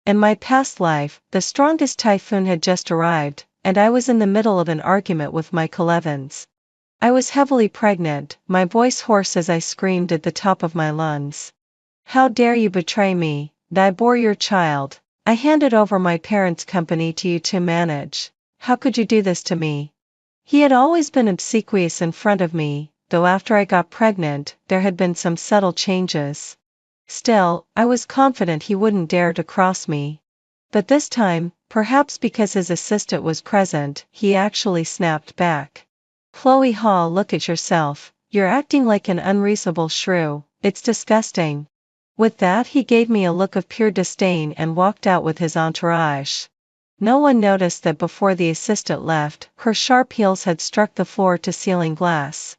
In my past life, the strongest typhoon had just arrived, and I was in the middle of an argument with Michael Evans. I was heavily pregnant, my voice hoarse as I screamed at the top of my lungs. How dare you betray me, that I bore your child? I handed over my parents' company to you to manage. How could you do this to me? He had always been obsequious in front of me, though after I got pregnant, there had been some subtle changes. Still, I was confident he wouldn't dare to cross me. But this time, perhaps because his assistant was present, he actually snapped back. Chloe Hall, look at yourself, you're acting like an unreasonable shrew, it's disgusting. With that he gave me a look of pure disdain and walked out with his entourage. No one noticed that before the assistant left, her sharp heels had struck the floor-to-ceiling glass.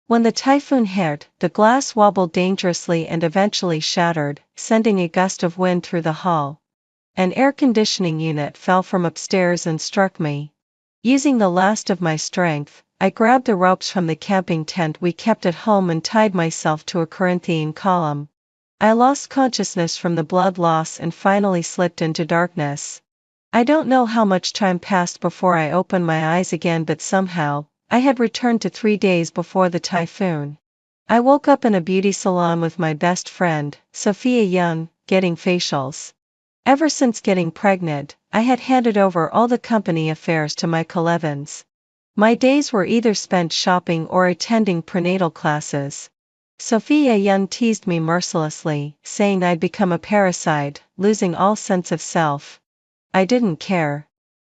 When the typhoon hit, the glass wobbled dangerously and eventually shattered, sending a gust of wind through the hall. An air conditioning unit fell from upstairs and struck me. Using the last of my strength, I grabbed the ropes from the camping tent we kept at home and tied myself to a Corinthian column. I lost consciousness from the blood loss and finally slipped into darkness. I don't know how much time passed before I opened my eyes again, but somehow, I had returned to 3 days before the typhoon. I woke up in a beauty salon with my best friend, Sophia Young, getting facials. Ever since getting pregnant, I had handed over all the company affairs to Michael Evans. My days were either spent shopping or attending prenatal classes. Sophia Young teased me mercilessly, saying I'd become a parasite, losing all sense of self. I didn't care.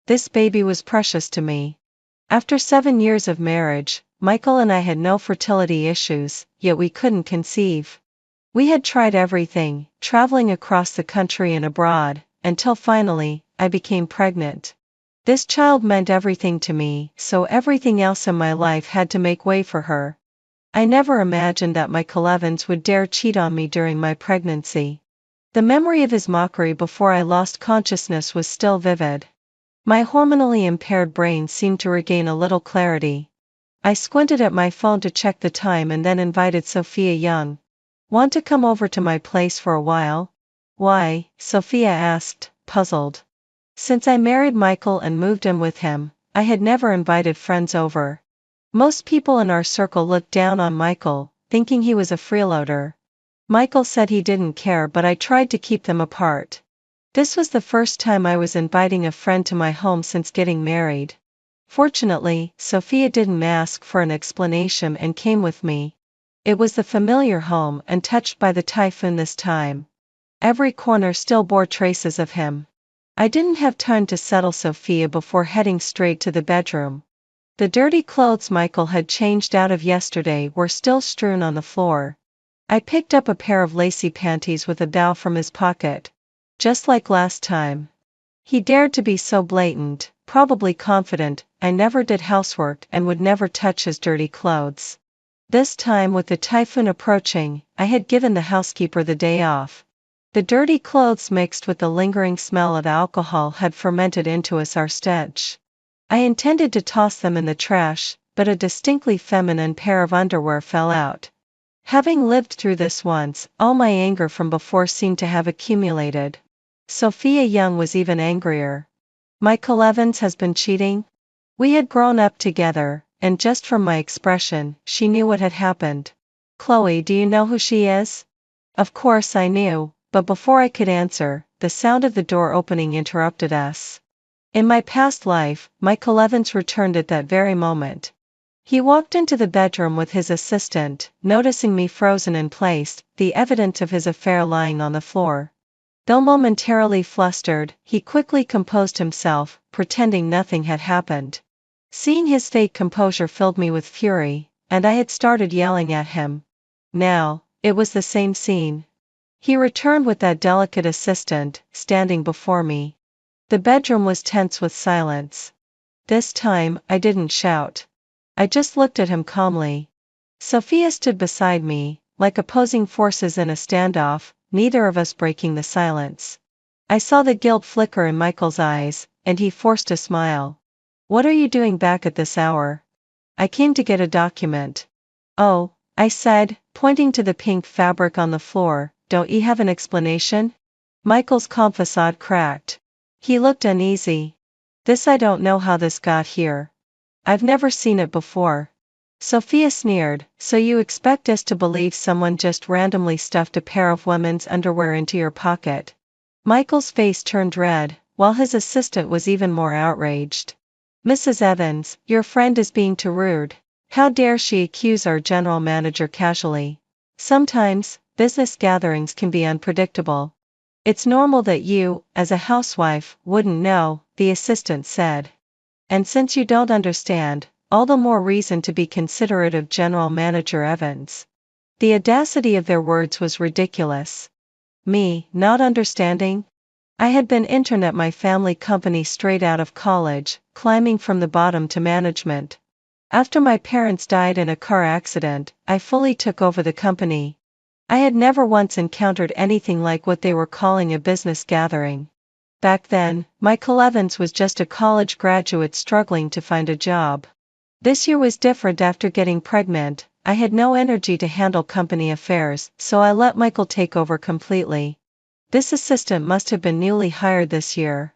This baby was precious to me. After 7 years of marriage, Michael and I had no fertility issues, yet we couldn't conceive. We had tried everything, traveling across the country and abroad, until finally, I became pregnant. This child meant everything to me, so everything else in my life had to make way for her. I never imagined that Michael Evans would dare cheat on me during my pregnancy. The memory of his mockery before I lost consciousness was still vivid. My hormonally impaired brain seemed to regain a little clarity. I squinted at my phone to check the time and then invited Sophia Young. Want to come over to my place for a while? Why? Sophia asked, puzzled. Since I married Michael and moved in with him, I had never invited friends over. Most people in our circle looked down on Michael, thinking he was a freeloader. Michael said he didn't care, but I tried to keep them apart. This was the first time I was inviting a friend to my home since getting married. Fortunately, Sophia didn't ask for an explanation and came with me. It was the familiar home, untouched by the typhoon this time. Every corner still bore traces of him. I didn't have time to settle Sophia before heading straight to the bedroom. The dirty clothes Michael had changed out of yesterday were still strewn on the floor. I picked up a pair of lacy panties with a bow from his pocket. Just like last time. He dared to be so blatant, probably confident I never did housework and would never touch his dirty clothes. This time, with the typhoon approaching, I had given the housekeeper the day off. The dirty clothes mixed with the lingering smell of alcohol had fermented into a sour stench. I intended to toss them in the trash, but a distinctly feminine pair of underwear fell out. Having lived through this once, all my anger from before seemed to have accumulated. Sophia Young was even angrier. Michael Evans has been cheating? We had grown up together, and just from my expression, she knew what had happened. Chloe, do you know who she is? Of course I knew, but before I could answer, the sound of the door opening interrupted us. In my past life, Michael Evans returned at that very moment. He walked into the bedroom with his assistant, noticing me frozen in place, the evidence of his affair lying on the floor. Though momentarily flustered, he quickly composed himself, pretending nothing had happened. Seeing his fake composure filled me with fury, and I had started yelling at him. Now, it was the same scene. He returned with that delicate assistant, standing before me. The bedroom was tense with silence. This time, I didn't shout. I just looked at him calmly. Sophia stood beside me, like opposing forces in a standoff, neither of us breaking the silence. I saw the guilt flicker in Michael's eyes, and he forced a smile. What are you doing back at this hour? I came to get a document. Oh, I said, pointing to the pink fabric on the floor, don't you have an explanation? Michael's calm facade cracked. He looked uneasy. This I don't know how this got here. I've never seen it before. Sophia sneered, so you expect us to believe someone just randomly stuffed a pair of women's underwear into your pocket? Michael's face turned red, while his assistant was even more outraged. Mrs. Evans, your friend is being too rude. How dare she accuse our general manager casually? Sometimes, business gatherings can be unpredictable. It's normal that you, as a housewife, wouldn't know, the assistant said. And since you don't understand, all the more reason to be considerate of General Manager Evans. The audacity of their words was ridiculous. Me, not understanding? I had been intern at my family company straight out of college, climbing from the bottom to management. After my parents died in a car accident, I fully took over the company. I had never once encountered anything like what they were calling a business gathering. Back then, Michael Evans was just a college graduate struggling to find a job. This year was different after getting pregnant. I had no energy to handle company affairs, so I let Michael take over completely. This assistant must have been newly hired this year.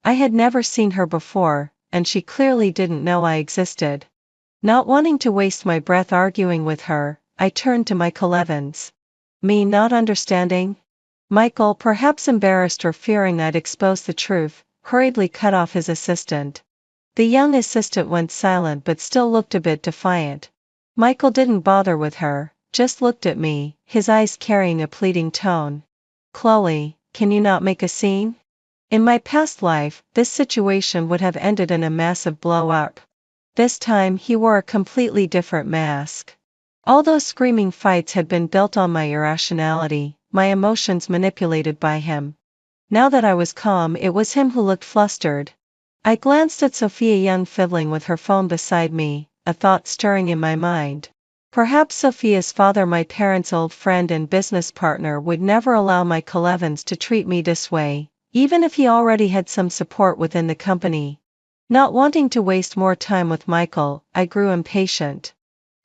I had never seen her before, and she clearly didn't know I existed. Not wanting to waste my breath arguing with her, I turned to Michael Evans. Me not understanding? Michael, perhaps embarrassed or fearing I'd expose the truth, hurriedly cut off his assistant. The young assistant went silent but still looked a bit defiant. Michael didn't bother with her, just looked at me, his eyes carrying a pleading tone. Chloe, can you not make a scene? In my past life, this situation would have ended in a massive blow-up. This time he wore a completely different mask. All those screaming fights had been built on my irrationality, my emotions manipulated by him. Now that I was calm, it was him who looked flustered. I glanced at Sophia Young fiddling with her phone beside me, a thought stirring in my mind. Perhaps Sophia's father, my parents' old friend and business partner, would never allow Michael Evans to treat me this way, even if he already had some support within the company. Not wanting to waste more time with Michael, I grew impatient.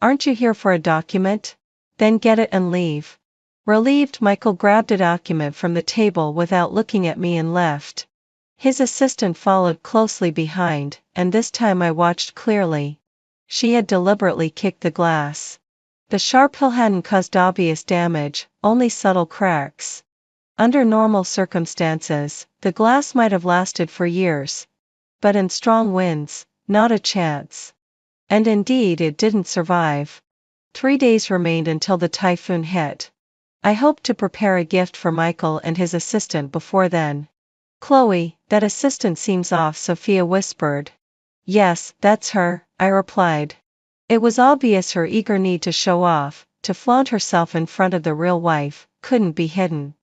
Aren't you here for a document? Then get it and leave. Relieved, Michael grabbed a document from the table without looking at me and left. His assistant followed closely behind, and this time I watched clearly. She had deliberately kicked the glass. The sharp heel hadn't caused obvious damage, only subtle cracks. Under normal circumstances, the glass might have lasted for years. But in strong winds, not a chance. And indeed it didn't survive. 3 days remained until the typhoon hit. I hoped to prepare a gift for Michael and his assistant before then. Chloe, that assistant seems off, Sophia whispered. Yes, that's her, I replied. It was obvious her eager need to show off, to flaunt herself in front of the real wife, couldn't be hidden.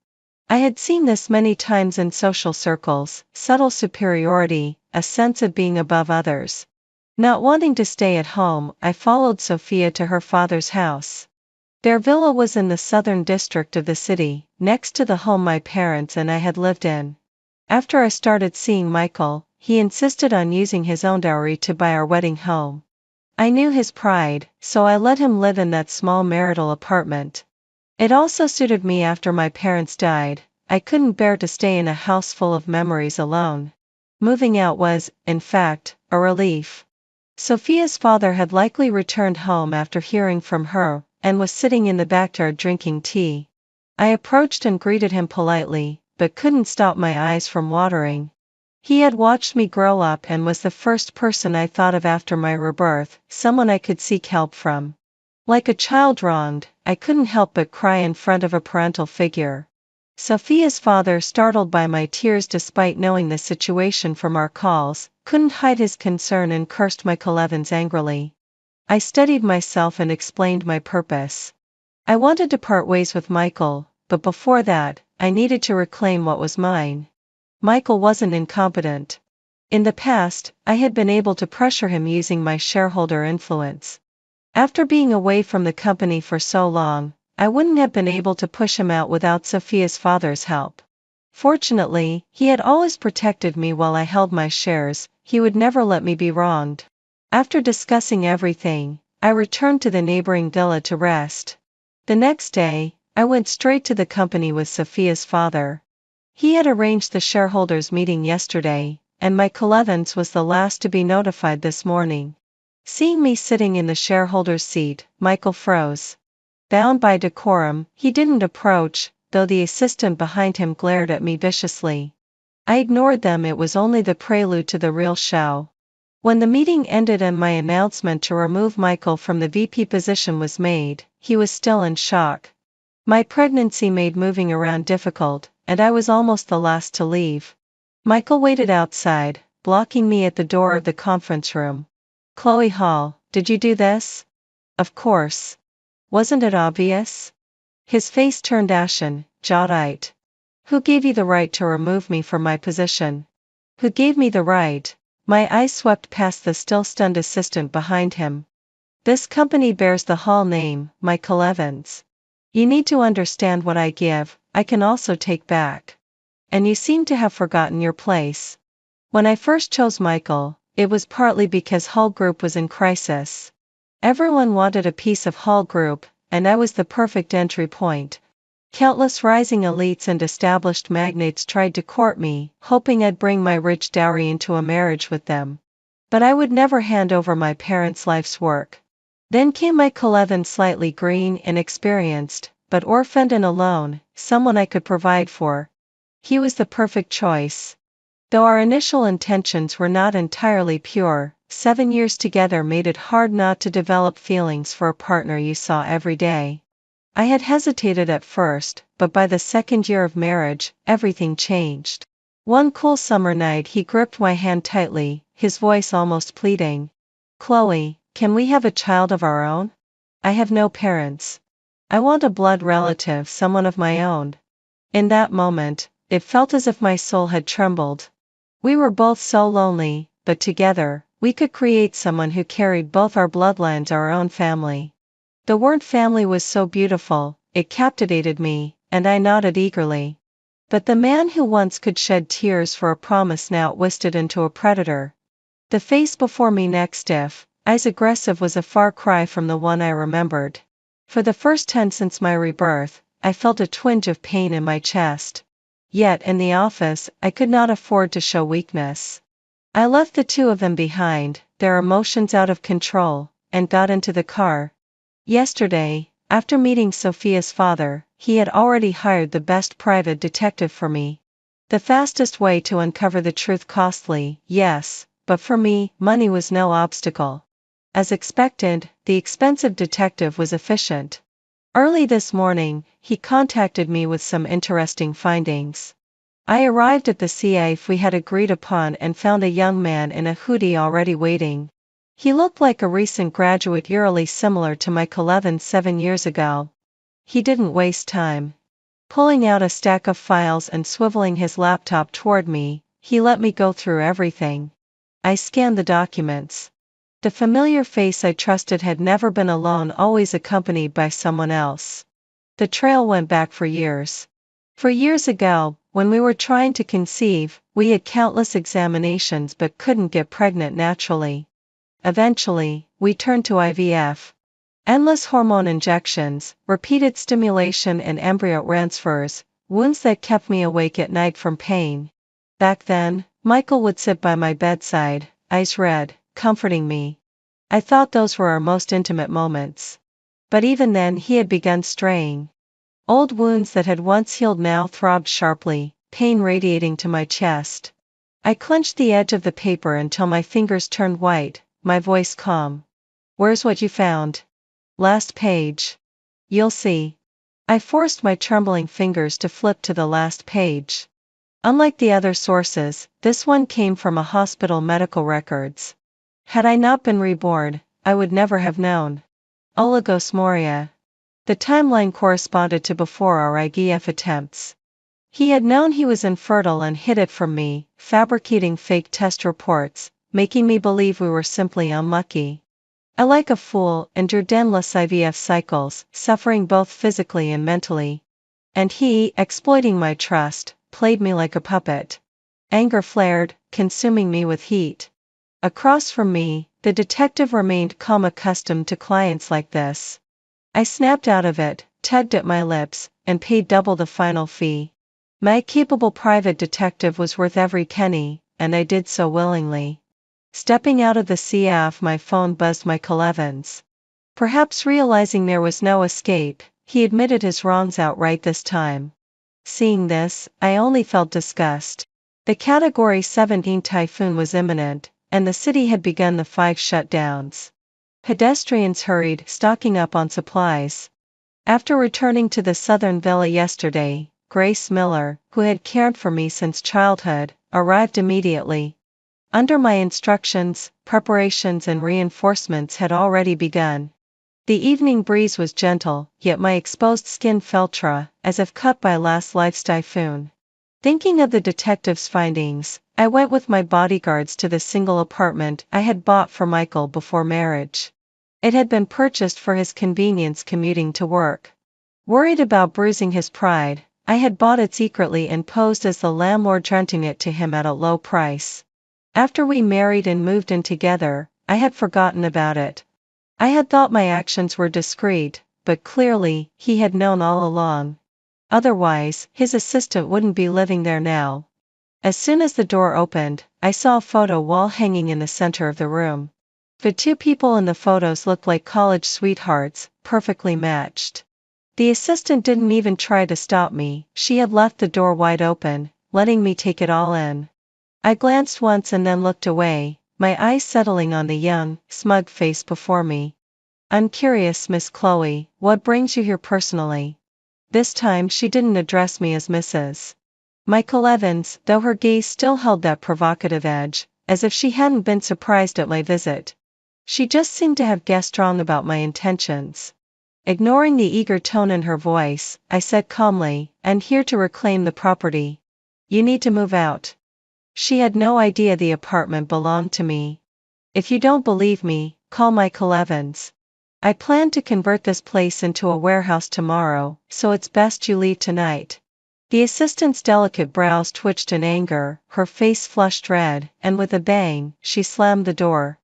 I had seen this many times in social circles, subtle superiority, a sense of being above others. Not wanting to stay at home, I followed Sophia to her father's house. Their villa was in the southern district of the city, next to the home my parents and I had lived in. After I started seeing Michael, he insisted on using his own dowry to buy our wedding home. I knew his pride, so I let him live in that small marital apartment. It also suited me after my parents died. I couldn't bear to stay in a house full of memories alone. Moving out was, in fact, a relief. Sophia's father had likely returned home after hearing from her, and was sitting in the backyard drinking tea. I approached and greeted him politely, but couldn't stop my eyes from watering. He had watched me grow up and was the first person I thought of after my rebirth, someone I could seek help from. Like a child wronged, I couldn't help but cry in front of a parental figure. Sophia's father, startled by my tears despite knowing the situation from our calls, couldn't hide his concern and cursed Michael Evans angrily. I steadied myself and explained my purpose. I wanted to part ways with Michael, but before that, I needed to reclaim what was mine. Michael wasn't incompetent. In the past, I had been able to pressure him using my shareholder influence. After being away from the company for so long, I wouldn't have been able to push him out without Sophia's father's help. Fortunately, he had always protected me while I held my shares. He would never let me be wronged. After discussing everything, I returned to the neighboring villa to rest. The next day, I went straight to the company with Sophia's father. He had arranged the shareholders' meeting yesterday, and Michael Evans was the last to be notified this morning. Seeing me sitting in the shareholder's seat, Michael froze. Bound by decorum, he didn't approach, though the assistant behind him glared at me viciously. I ignored them. It was only the prelude to the real show. When the meeting ended and my announcement to remove Michael from the VP position was made, he was still in shock. My pregnancy made moving around difficult, and I was almost the last to leave. Michael waited outside, blocking me at the door of the conference room. "Chloe Hall, did you do this?" "Of course. Wasn't it obvious?" His face turned ashen, jaw tight. "Who gave you the right to remove me from my position?" "Who gave me the right?" My eyes swept past the still stunned assistant behind him. "This company bears the Hall name, Michael Evans. You need to understand what I give, I can also take back. And you seem to have forgotten your place. When I first chose Michael, it was partly because Hall Group was in crisis. Everyone wanted a piece of Hall Group, and I was the perfect entry point. Countless rising elites and established magnates tried to court me, hoping I'd bring my rich dowry into a marriage with them. But I would never hand over my parents' life's work. Then came Michael Evans, slightly green, inexperienced, but orphaned and alone, someone I could provide for. He was the perfect choice. Though our initial intentions were not entirely pure, 7 years together made it hard not to develop feelings for a partner you saw every day. I had hesitated at first, but by the 2nd year of marriage, everything changed. One cool summer night he gripped my hand tightly, his voice almost pleading. "Chloe, can we have a child of our own? I have no parents. I want a blood relative, someone of my own." In that moment, it felt as if my soul had trembled. We were both so lonely, but together, we could create someone who carried both our bloodlines, our own family. The word family was so beautiful, it captivated me, and I nodded eagerly. But the man who once could shed tears for a promise now twisted into a predator. The face before me, neck stiff, eyes aggressive, was a far cry from the one I remembered. For the first time since my rebirth, I felt a twinge of pain in my chest. Yet in the office, I could not afford to show weakness. I left the two of them behind, their emotions out of control, and got into the car. Yesterday, after meeting Sophia's father, he had already hired the best private detective for me. The fastest way to uncover the truth, costly, yes, but for me, money was no obstacle. As expected, the expensive detective was efficient. Early this morning, he contacted me with some interesting findings. I arrived at the CAF we had agreed upon and found a young man in a hoodie already waiting. He looked like a recent graduate, eerily similar to Michael Evans 7 years ago. He didn't waste time. Pulling out a stack of files and swiveling his laptop toward me, he let me go through everything. I scanned the documents. The familiar face I trusted had never been alone, always accompanied by someone else. The trail went back for years. For years ago, when we were trying to conceive, we had countless examinations but couldn't get pregnant naturally. Eventually, we turned to IVF. Endless hormone injections, repeated stimulation and embryo transfers, wounds that kept me awake at night from pain. Back then, Michael would sit by my bedside, eyes red, comforting me. I thought those were our most intimate moments. But even then he had begun straying. Old wounds that had once healed now throbbed sharply, pain radiating to my chest. I clenched the edge of the paper until my fingers turned white, my voice calm. "Where's what you found?" "Last page. You'll see." I forced my trembling fingers to flip to the last page. Unlike the other sources, this one came from a hospital medical records. Had I not been reborn, I would never have known. Oligosmoria. The timeline corresponded to before our IVF attempts. He had known he was infertile and hid it from me, fabricating fake test reports, making me believe we were simply unlucky. I, like a fool, endured endless IVF cycles, suffering both physically and mentally. And he, exploiting my trust, played me like a puppet. Anger flared, consuming me with heat. Across from me, the detective remained calm, accustomed to clients like this. I snapped out of it, tugged at my lips, and paid double the final fee. My capable private detective was worth every penny, and I did so willingly. Stepping out of the CF, my phone buzzed. Michael Evans. Perhaps realizing there was no escape, he admitted his wrongs outright this time. Seeing this, I only felt disgust. The Category 17 typhoon was imminent, and the city had begun the 5 shutdowns. Pedestrians hurried, stocking up on supplies. After returning to the southern villa yesterday, Grace Miller, who had cared for me since childhood, arrived immediately. Under my instructions, preparations and reinforcements had already begun. The evening breeze was gentle, yet my exposed skin felt raw, as if cut by last life's typhoon. Thinking of the detective's findings, I went with my bodyguards to the single apartment I had bought for Michael before marriage. It had been purchased for his convenience commuting to work. Worried about bruising his pride, I had bought it secretly and posed as the landlord, renting it to him at a low price. After we married and moved in together, I had forgotten about it. I had thought my actions were discreet, but clearly, he had known all along. Otherwise, his assistant wouldn't be living there now. As soon as the door opened, I saw a photo wall hanging in the center of the room. The two people in the photos looked like college sweethearts, perfectly matched. The assistant didn't even try to stop me, she had left the door wide open, letting me take it all in. I glanced once and then looked away, my eyes settling on the young, smug face before me. I'm curious, Miss Chloe, what brings you here personally? This time she didn't address me as Mrs. Michael Evans, though her gaze still held that provocative edge, as if she hadn't been surprised at my visit. She just seemed to have guessed wrong about my intentions. Ignoring the eager tone in her voice, I said calmly, I'm here to reclaim the property. You need to move out. She had no idea the apartment belonged to me. If you don't believe me, call Michael Evans. I plan to convert this place into a warehouse tomorrow, so it's best you leave tonight. The assistant's delicate brows twitched in anger, her face flushed red, and with a bang, she slammed the door.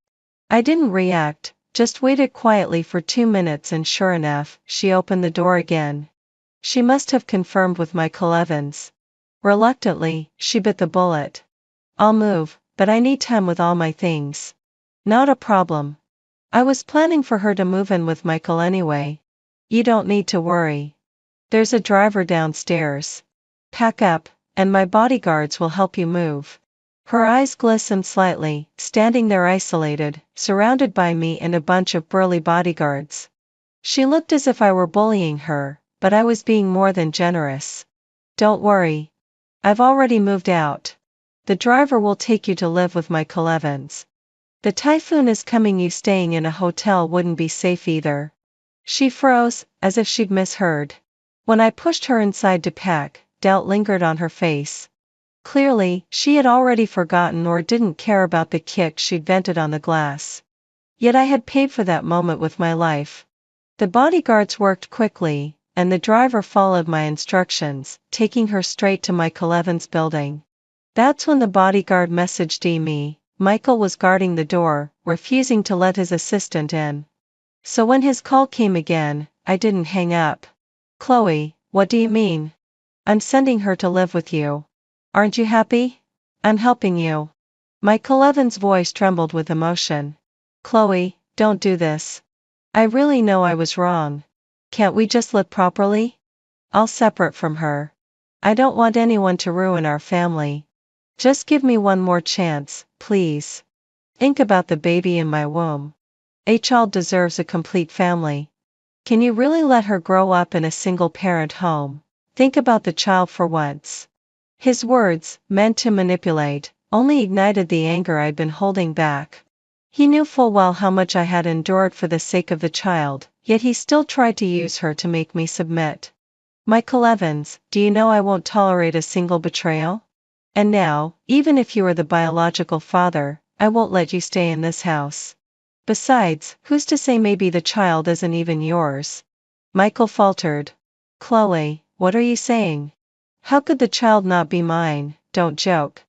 I didn't react, just waited quietly for 2 minutes, and sure enough, she opened the door again. She must have confirmed with Michael Evans. Reluctantly, she bit the bullet. I'll move, but I need time with all my things. Not a problem. I was planning for her to move in with Michael anyway. You don't need to worry. There's a driver downstairs. Pack up, and my bodyguards will help you move. Her eyes glistened slightly, standing there isolated, surrounded by me and a bunch of burly bodyguards. She looked as if I were bullying her, but I was being more than generous. Don't worry. I've already moved out. The driver will take you to live with Michael Evans. The typhoon is coming, you staying in a hotel wouldn't be safe either. She froze, as if she'd misheard. When I pushed her inside to pack, doubt lingered on her face. Clearly, she had already forgotten or didn't care about the kick she'd vented on the glass. Yet I had paid for that moment with my life. The bodyguards worked quickly, and the driver followed my instructions, taking her straight to Michael Evans' building. That's when the bodyguard messaged me. Michael was guarding the door, refusing to let his assistant in. So when his call came again, I didn't hang up. Chloe, what do you mean? I'm sending her to live with you. Aren't you happy? I'm helping you. Michael Evans' voice trembled with emotion. Chloe, don't do this. I really know I was wrong. Can't we just live properly? I'll separate from her. I don't want anyone to ruin our family. Just give me one more chance, please. Think about the baby in my womb. A child deserves a complete family. Can you really let her grow up in a single-parent home? Think about the child for once. His words, meant to manipulate, only ignited the anger I'd been holding back. He knew full well how much I had endured for the sake of the child, yet he still tried to use her to make me submit. Michael Evans, do you know I won't tolerate a single betrayal? And now, even if you are the biological father, I won't let you stay in this house. Besides, who's to say maybe the child isn't even yours? Michael faltered. Chloe, what are you saying? How could the child not be mine? Don't joke.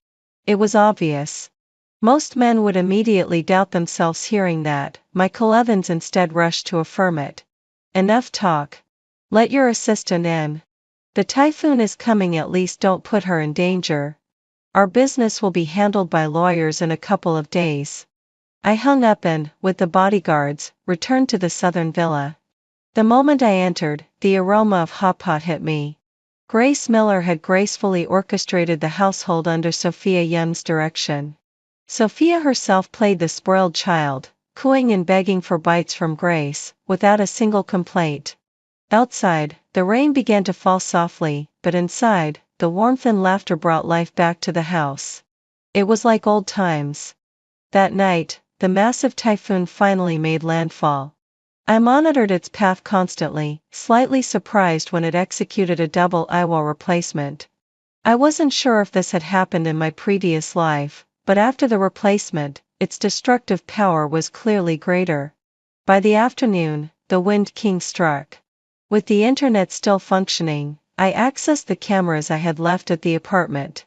It was obvious. Most men would immediately doubt themselves hearing that. Michael Evans instead rushed to affirm it. Enough talk. Let your assistant in. The typhoon is coming, at least don't put her in danger. Our business will be handled by lawyers in a couple of days. I hung up and, with the bodyguards, returned to the southern villa. The moment I entered, the aroma of hot pot hit me. Grace Miller had gracefully orchestrated the household under Sophia Young's direction. Sophia herself played the spoiled child, cooing and begging for bites from Grace, without a single complaint. Outside, the rain began to fall softly, but inside, the warmth and laughter brought life back to the house. It was like old times. That night, the massive typhoon finally made landfall. I monitored its path constantly, slightly surprised when it executed a double eyewall replacement. I wasn't sure if this had happened in my previous life, but after the replacement, its destructive power was clearly greater. By the afternoon, the Wind King struck. With the internet still functioning, I accessed the cameras I had left at the apartment.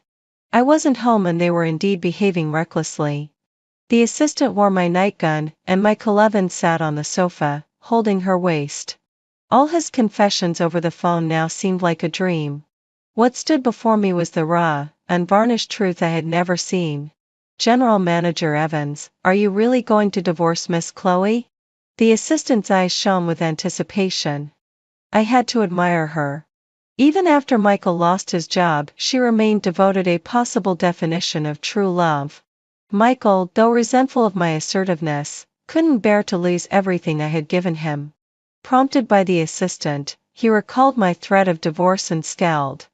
I wasn't home and they were indeed behaving recklessly. The assistant wore my nightgun, and Michael Evans sat on the sofa, holding her waist. All his confessions over the phone now seemed like a dream. What stood before me was the raw, unvarnished truth I had never seen. General Manager Evans, are you really going to divorce Miss Chloe? The assistant's eyes shone with anticipation. I had to admire her. Even after Michael lost his job, she remained devoted, a possible definition of true love. Michael, though resentful of my assertiveness, couldn't bear to lose everything I had given him. Prompted by the assistant, he recalled my threat of divorce and scowled.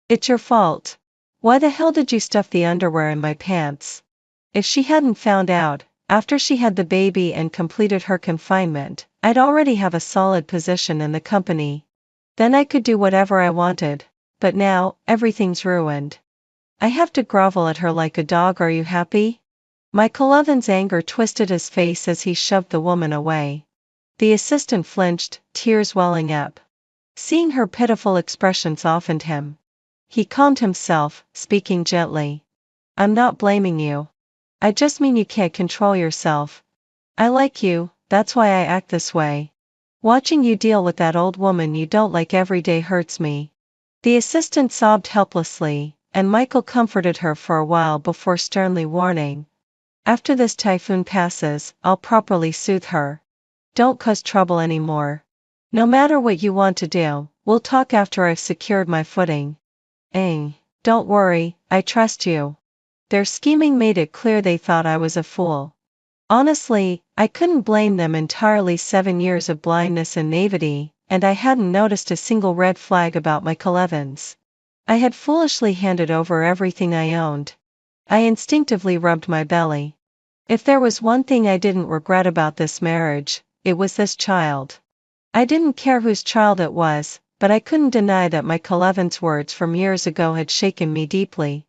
It's your fault. Why the hell did you stuff the underwear in my pants? If she hadn't found out, after she had the baby and completed her confinement, I'd already have a solid position in the company. Then I could do whatever I wanted. But now, everything's ruined. I have to grovel at her like a dog. Are you happy? Michael Evans' anger twisted his face as he shoved the woman away. The assistant flinched, tears welling up. Seeing her pitiful expression softened him. He calmed himself, speaking gently. I'm not blaming you. I just mean you can't control yourself. I like you, that's why I act this way. Watching you deal with that old woman you don't like every day hurts me. The assistant sobbed helplessly, and Michael comforted her for a while before sternly warning. After this typhoon passes, I'll properly soothe her. Don't cause trouble anymore. No matter what you want to do, we'll talk after I've secured my footing. Don't worry, I trust you. Their scheming made it clear they thought I was a fool. Honestly, I couldn't blame them entirely. 7 years of blindness and naivety, and I hadn't noticed a single red flag about Michael Evans. I had foolishly handed over everything I owned. I instinctively rubbed my belly. If there was one thing I didn't regret about this marriage, it was this child. I didn't care whose child it was, but I couldn't deny that Michael Evans' words from years ago had shaken me deeply.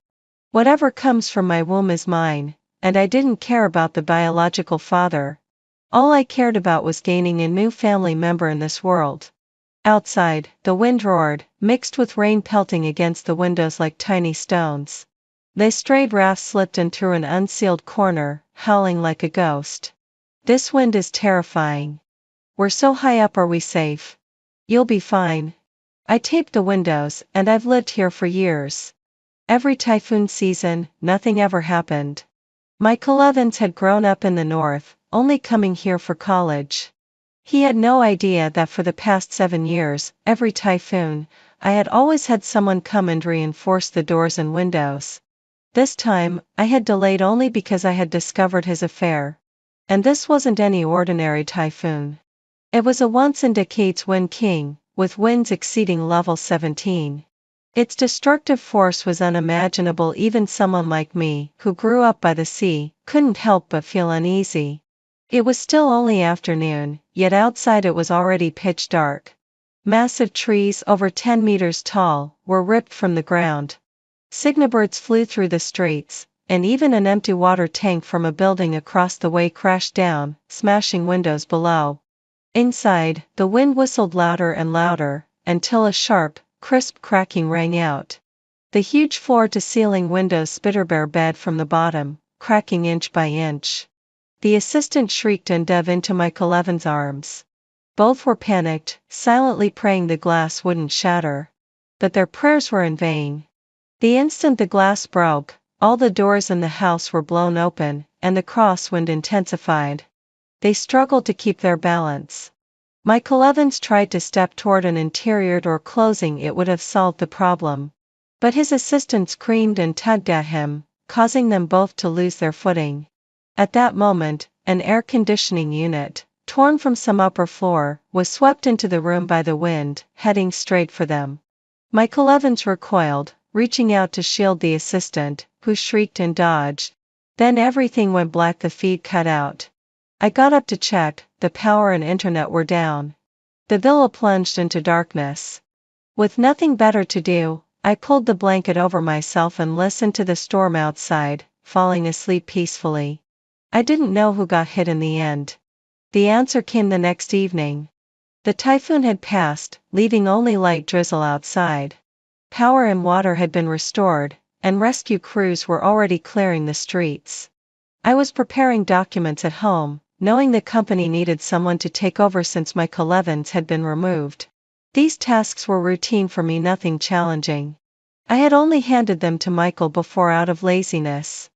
Whatever comes from my womb is mine, and I didn't care about the biological father. All I cared about was gaining a new family member in this world. Outside, the wind roared, mixed with rain pelting against the windows like tiny stones. The strayed raft slipped in through an unsealed corner, howling like a ghost. This wind is terrifying. We're so high up. Are we safe? You'll be fine. I taped the windows, and I've lived here for years. Every typhoon season, nothing ever happened. Michael Evans had grown up in the north, only coming here for college. He had no idea that for the past 7 years, every typhoon, I had always had someone come and reinforce the doors and windows. This time, I had delayed only because I had discovered his affair. And this wasn't any ordinary typhoon. It was a once-in-decades wind king, with winds exceeding level 17. Its destructive force was unimaginable. Even someone like me, who grew up by the sea, couldn't help but feel uneasy. It was still only afternoon, yet outside it was already pitch dark. Massive trees, over 10 meters tall, were ripped from the ground. Cygnobirds flew through the streets, and even an empty water tank from a building across the way crashed down, smashing windows below. Inside, the wind whistled louder and louder, until a sharp, crisp cracking rang out. The huge floor-to-ceiling windows spitterbare bed from the bottom, cracking inch by inch. The assistant shrieked and dove into Michael Evans' arms. Both were panicked, silently praying the glass wouldn't shatter. but their prayers were in vain. The instant the glass broke, all the doors in the house were blown open, and the crosswind intensified. They struggled to keep their balance. Michael Evans tried to step toward an interior door, closing it would have solved the problem. But his assistant screamed and tugged at him, causing them both to lose their footing. At that moment, an air conditioning unit, torn from some upper floor, was swept into the room by the wind, heading straight for them. Michael Evans recoiled, reaching out to shield the assistant, who shrieked and dodged. Then everything went black, the feed cut out. I got up to check, the power and internet were down. The villa plunged into darkness. With nothing better to do, I pulled the blanket over myself and listened to the storm outside, falling asleep peacefully. I didn't know who got hit in the end. The answer came the next evening. The typhoon had passed, leaving only light drizzle outside. Power and water had been restored, and rescue crews were already clearing the streets. I was preparing documents at home, knowing the company needed someone to take over since Michael Evans had been removed. These tasks were routine for me, nothing challenging. I had only handed them to Michael before out of laziness.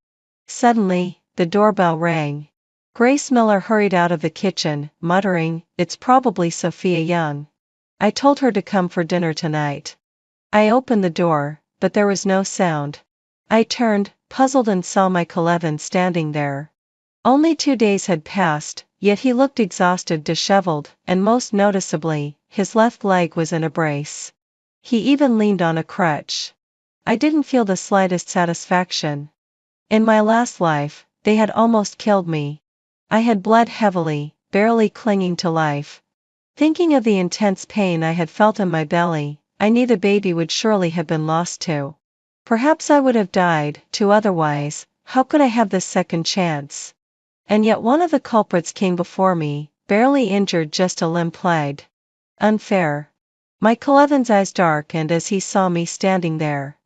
Suddenly, the doorbell rang. Grace Miller hurried out of the kitchen, muttering, "It's probably Sophia Young. I told her to come for dinner tonight." I opened the door, but there was no sound. I turned, puzzled, and saw Michael Evans standing there. Only 2 days had passed, yet he looked exhausted, disheveled, and most noticeably, his left leg was in a brace. He even leaned on a crutch. I didn't feel the slightest satisfaction. In my last life, they had almost killed me. I had bled heavily, barely clinging to life. Thinking of the intense pain I had felt in my belly, I knew the baby would surely have been lost too. Perhaps I would have died, too, otherwise. How could I have this second chance? And yet one of the culprits came before me, barely injured, just a limb plied. Unfair. Michael Evans' eyes darkened as he saw me standing there.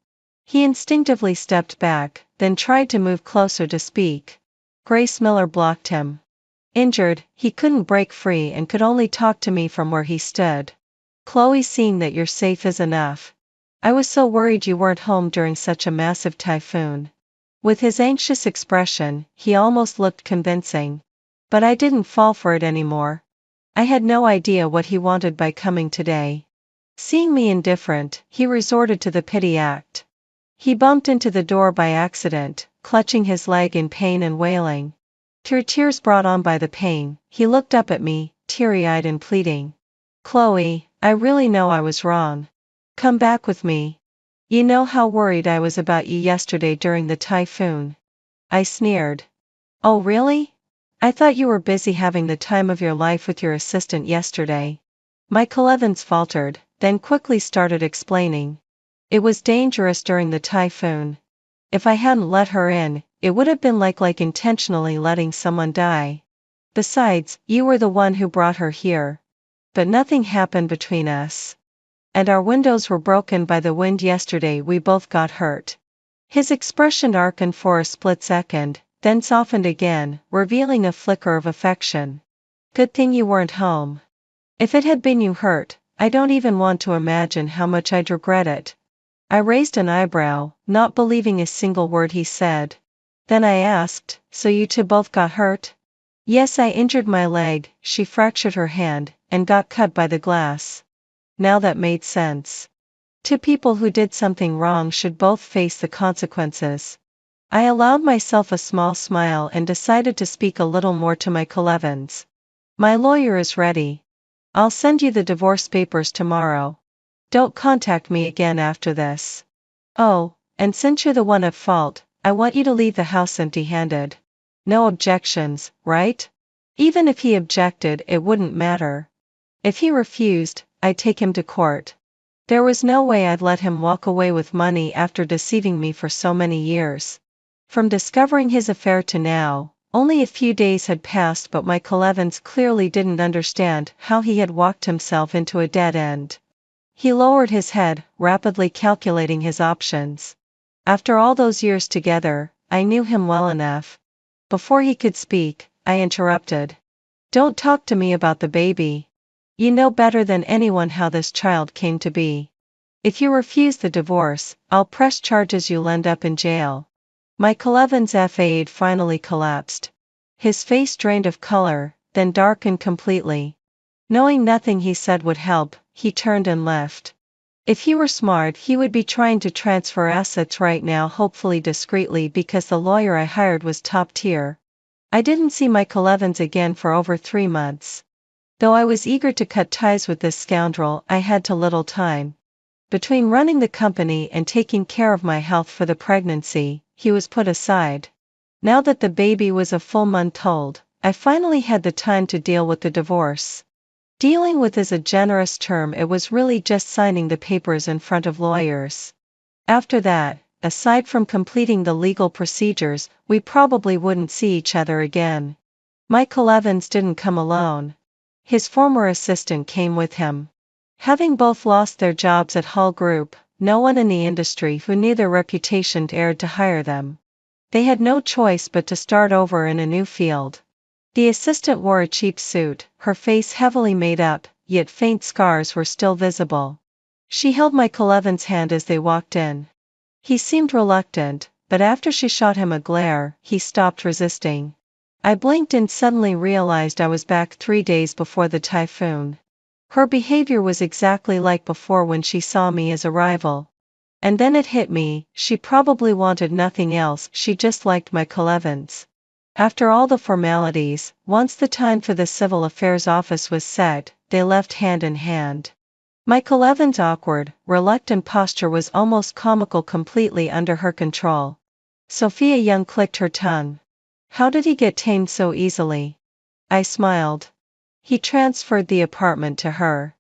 He instinctively stepped back, then tried to move closer to speak. Grace Miller blocked him. Injured, he couldn't break free and could only talk to me from where he stood. "Chloe, seeing that you're safe is enough. I was so worried you weren't home during such a massive typhoon." With his anxious expression, he almost looked convincing. But I didn't fall for it anymore. I had no idea what he wanted by coming today. Seeing me indifferent, he resorted to the pity act. He bumped into the door by accident, clutching his leg in pain and wailing. Through tears brought on by the pain, he looked up at me, teary-eyed and pleading. "Chloe, I really know I was wrong. Come back with me. You know how worried I was about you yesterday during the typhoon." I sneered. "Oh really? I thought you were busy having the time of your life with your assistant yesterday." Michael Evans faltered, then quickly started explaining. "It was dangerous during the typhoon. If I hadn't let her in, it would have been like intentionally letting someone die. Besides, you were the one who brought her here. But nothing happened between us. And our windows were broken by the wind yesterday, we both got hurt." His expression darkened for a split second, then softened again, revealing a flicker of affection. "Good thing you weren't home. If it had been you hurt, I don't even want to imagine how much I'd regret it." I raised an eyebrow, not believing a single word he said. Then I asked, "So you two both got hurt?" "Yes, I injured my leg, she fractured her hand, and got cut by the glass." Now that made sense. Two people who did something wrong should both face the consequences. I allowed myself a small smile and decided to speak a little more to Michael Evans. "My lawyer is ready. I'll send you the divorce papers tomorrow. Don't contact me again after this. Oh, and since you're the one at fault, I want you to leave the house empty-handed. No objections, right?" Even if he objected, it wouldn't matter. If he refused, I'd take him to court. There was no way I'd let him walk away with money after deceiving me for so many years. From discovering his affair to now, only a few days had passed, but Michael Evans clearly didn't understand how he had walked himself into a dead end. He lowered his head, rapidly calculating his options. After all those years together, I knew him well enough. Before he could speak, I interrupted. "Don't talk to me about the baby. You know better than anyone how this child came to be." If you refuse the divorce, I'll press charges, you'll end up in jail. Michael Evans' aide finally collapsed. His face drained of color, then darkened completely. Knowing nothing he said would help, he turned and left. If he were smart, he would be trying to transfer assets right now, hopefully discreetly, because the lawyer I hired was top tier. I didn't see Michael Evans again for over 3 months. Though I was eager to cut ties with this scoundrel, I had too little time. Between running the company and taking care of my health for the pregnancy, he was put aside. Now that the baby was a full month old, I finally had the time to deal with the divorce. Dealing with is a generous term, it was really just signing the papers in front of lawyers. After that, aside from completing the legal procedures, we probably wouldn't see each other again. Michael Evans didn't come alone. His former assistant came with him. Having both lost their jobs at Hall Group, no one in the industry who knew their reputation dared to hire them. They had no choice but to start over in a new field. The assistant wore a cheap suit, her face heavily made up, yet faint scars were still visible. She held Michael Evans' hand as they walked in. He seemed reluctant, but after she shot him a glare, he stopped resisting. I blinked and suddenly realized I was back 3 days before the typhoon. Her behavior was exactly like before when she saw me as a rival. And then it hit me, she probably wanted nothing else, she just liked Michael Evans. After all the formalities, once the time for the Civil Affairs Office was set, they left hand in hand. Michael Evans' awkward, reluctant posture was almost comical, completely under her control. Sophia Young clicked her tongue. How did he get tamed so easily? I smiled. He transferred the apartment to her.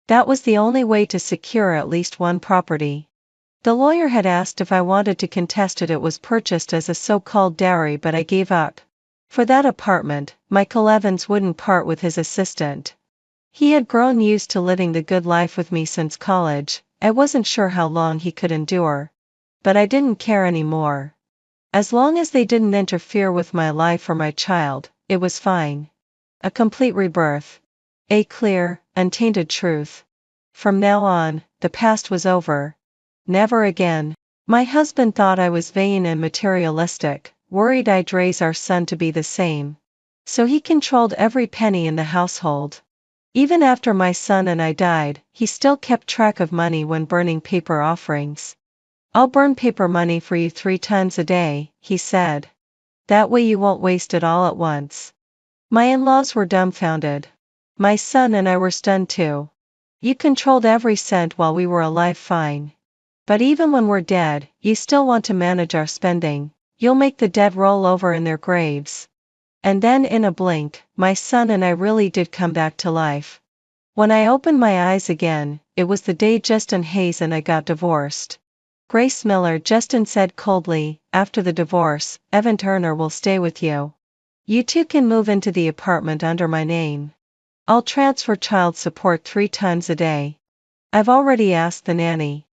That was the only way to secure at least one property. The lawyer had asked if I wanted to contest it. It was purchased as a so-called dowry, but I gave up. For that apartment, Michael Evans wouldn't part with his assistant. He had grown used to living the good life with me since college. I wasn't sure how long he could endure. But I didn't care anymore. As long as they didn't interfere with my life or my child, it was fine. A complete rebirth. A clear, untainted truth. From now on, the past was over. Never again. My husband thought I was vain and materialistic, worried I'd raise our son to be the same. So he controlled every penny in the household. Even after my son and I died, he still kept track of money when burning paper offerings. I'll burn paper money for you 3 times a day, he said. That way you won't waste it all at once. My in-laws were dumbfounded. My son and I were stunned too. You controlled every cent while we were alive, fine. But even when we're dead, you still want to manage our spending. You'll make the dead roll over in their graves. And then in a blink, my son and I really did come back to life. When I opened my eyes again, it was the day Justin Hayes and I got divorced. Grace Miller, Justin said coldly, after the divorce, Evan Turner will stay with you. You two can move into the apartment under my name. I'll transfer child support 3 times a day. I've already asked the nanny.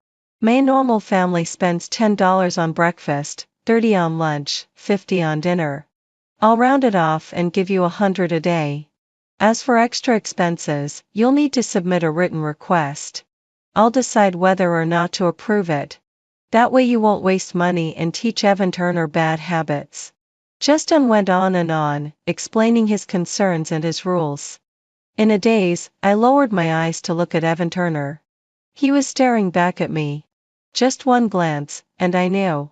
My normal family spends $10 on breakfast, $30 on lunch, $50 on dinner. I'll round it off and give you $100 a day. As for extra expenses, you'll need to submit a written request. I'll decide whether or not to approve it. That way you won't waste money and teach Evan Turner bad habits. Justin went on, explaining his concerns and his rules. In a daze, I lowered my eyes to look at Evan Turner. He was staring back at me. Just one glance, and I knew.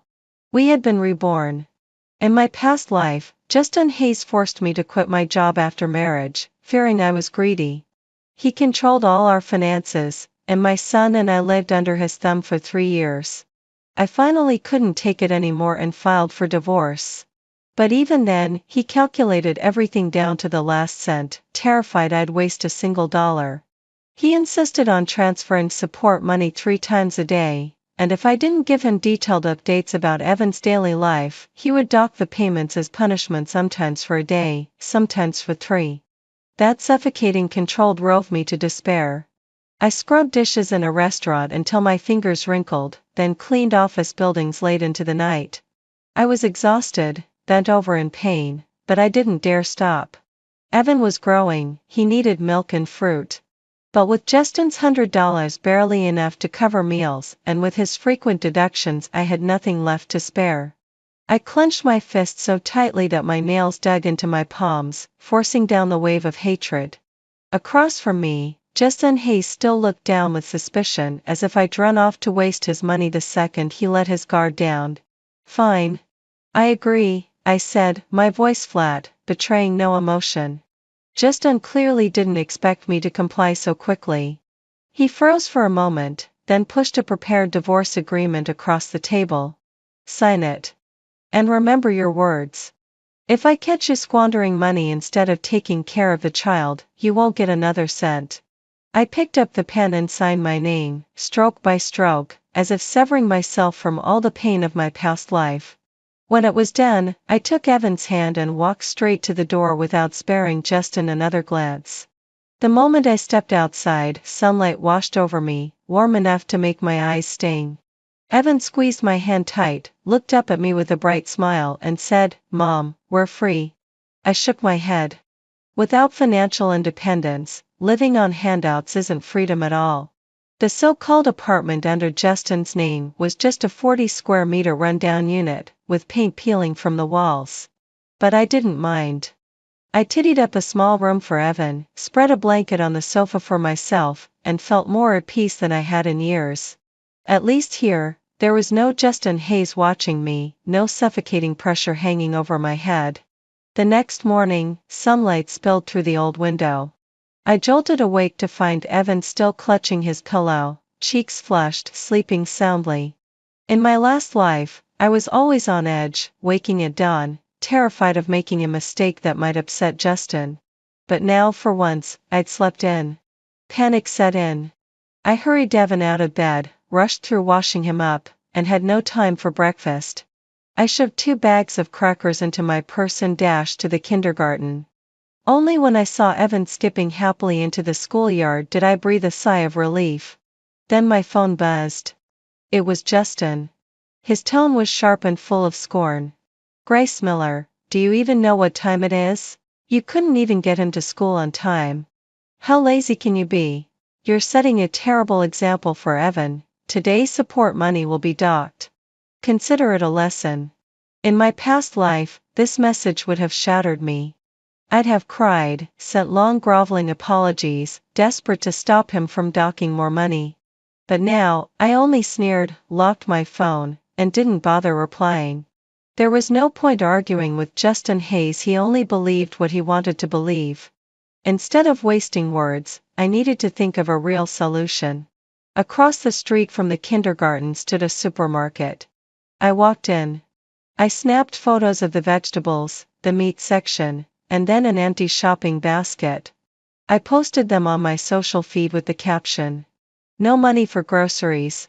We had been reborn. In my past life, Justin Hayes forced me to quit my job after marriage, fearing I was greedy. He controlled all our finances, and my son and I lived under his thumb for 3 years. I finally couldn't take it anymore and filed for divorce. But even then, he calculated everything down to the last cent, terrified I'd waste a single dollar. He insisted on transferring support money 3 times a day, and if I didn't give him detailed updates about Evan's daily life, he would dock the payments as punishment, sometimes for a day, sometimes for 3. That suffocating control drove me to despair. I scrubbed dishes in a restaurant until my fingers wrinkled, then cleaned office buildings late into the night. I was exhausted, bent over in pain, but I didn't dare stop. Evan was growing, he needed milk and fruit. But with Justin's $100 barely enough to cover meals, and with his frequent deductions I had nothing left to spare. I clenched my fist so tightly that my nails dug into my palms, forcing down the wave of hatred. Across from me, Justin Hayes still looked down with suspicion, as if I'd run off to waste his money the second he let his guard down. Fine. I agree, I said, my voice flat, betraying no emotion. Justin clearly didn't expect me to comply so quickly. He froze for a moment, then pushed a prepared divorce agreement across the table. Sign it. And remember your words. If I catch you squandering money instead of taking care of the child, you won't get another cent. I picked up the pen and signed my name, stroke by stroke, as if severing myself from all the pain of my past life. When it was done, I took Evan's hand and walked straight to the door without sparing Justin another glance. The moment I stepped outside, sunlight washed over me, warm enough to make my eyes sting. Evan squeezed my hand tight, looked up at me with a bright smile and said, "Mom, we're free." I shook my head. Without financial independence, living on handouts isn't freedom at all. The so-called apartment under Justin's name was just a 40-square-meter rundown unit, with paint peeling from the walls. But I didn't mind. I tidied up a small room for Evan, spread a blanket on the sofa for myself, and felt more at peace than I had in years. At least here, there was no Justin Hayes watching me, no suffocating pressure hanging over my head. The next morning, sunlight spilled through the old window. I jolted awake to find Evan still clutching his pillow, cheeks flushed, sleeping soundly. In my last life, I was always on edge, waking at dawn, terrified of making a mistake that might upset Justin. But now, for once, I'd slept in. Panic set in. I hurried Evan out of bed, rushed through washing him up, and had no time for breakfast. I shoved 2 bags of crackers into my purse and dashed to the kindergarten. Only when I saw Evan skipping happily into the schoolyard did I breathe a sigh of relief. Then my phone buzzed. It was Justin. His tone was sharp and full of scorn. "Grace Miller, do you even know what time it is? You couldn't even get him to school on time. How lazy can you be? You're setting a terrible example for Evan. Today's support money will be docked. Consider it a lesson." In my past life, this message would have shattered me. I'd have cried, sent long groveling apologies, desperate to stop him from docking more money. But now, I only sneered, locked my phone, and didn't bother replying. There was no point arguing with Justin Hayes, he only believed what he wanted to believe. Instead of wasting words, I needed to think of a real solution. Across the street from the kindergarten stood a supermarket. I walked in. I snapped photos of the vegetables, the meat section, and then an empty shopping basket. I posted them on my social feed with the caption, "No money for groceries.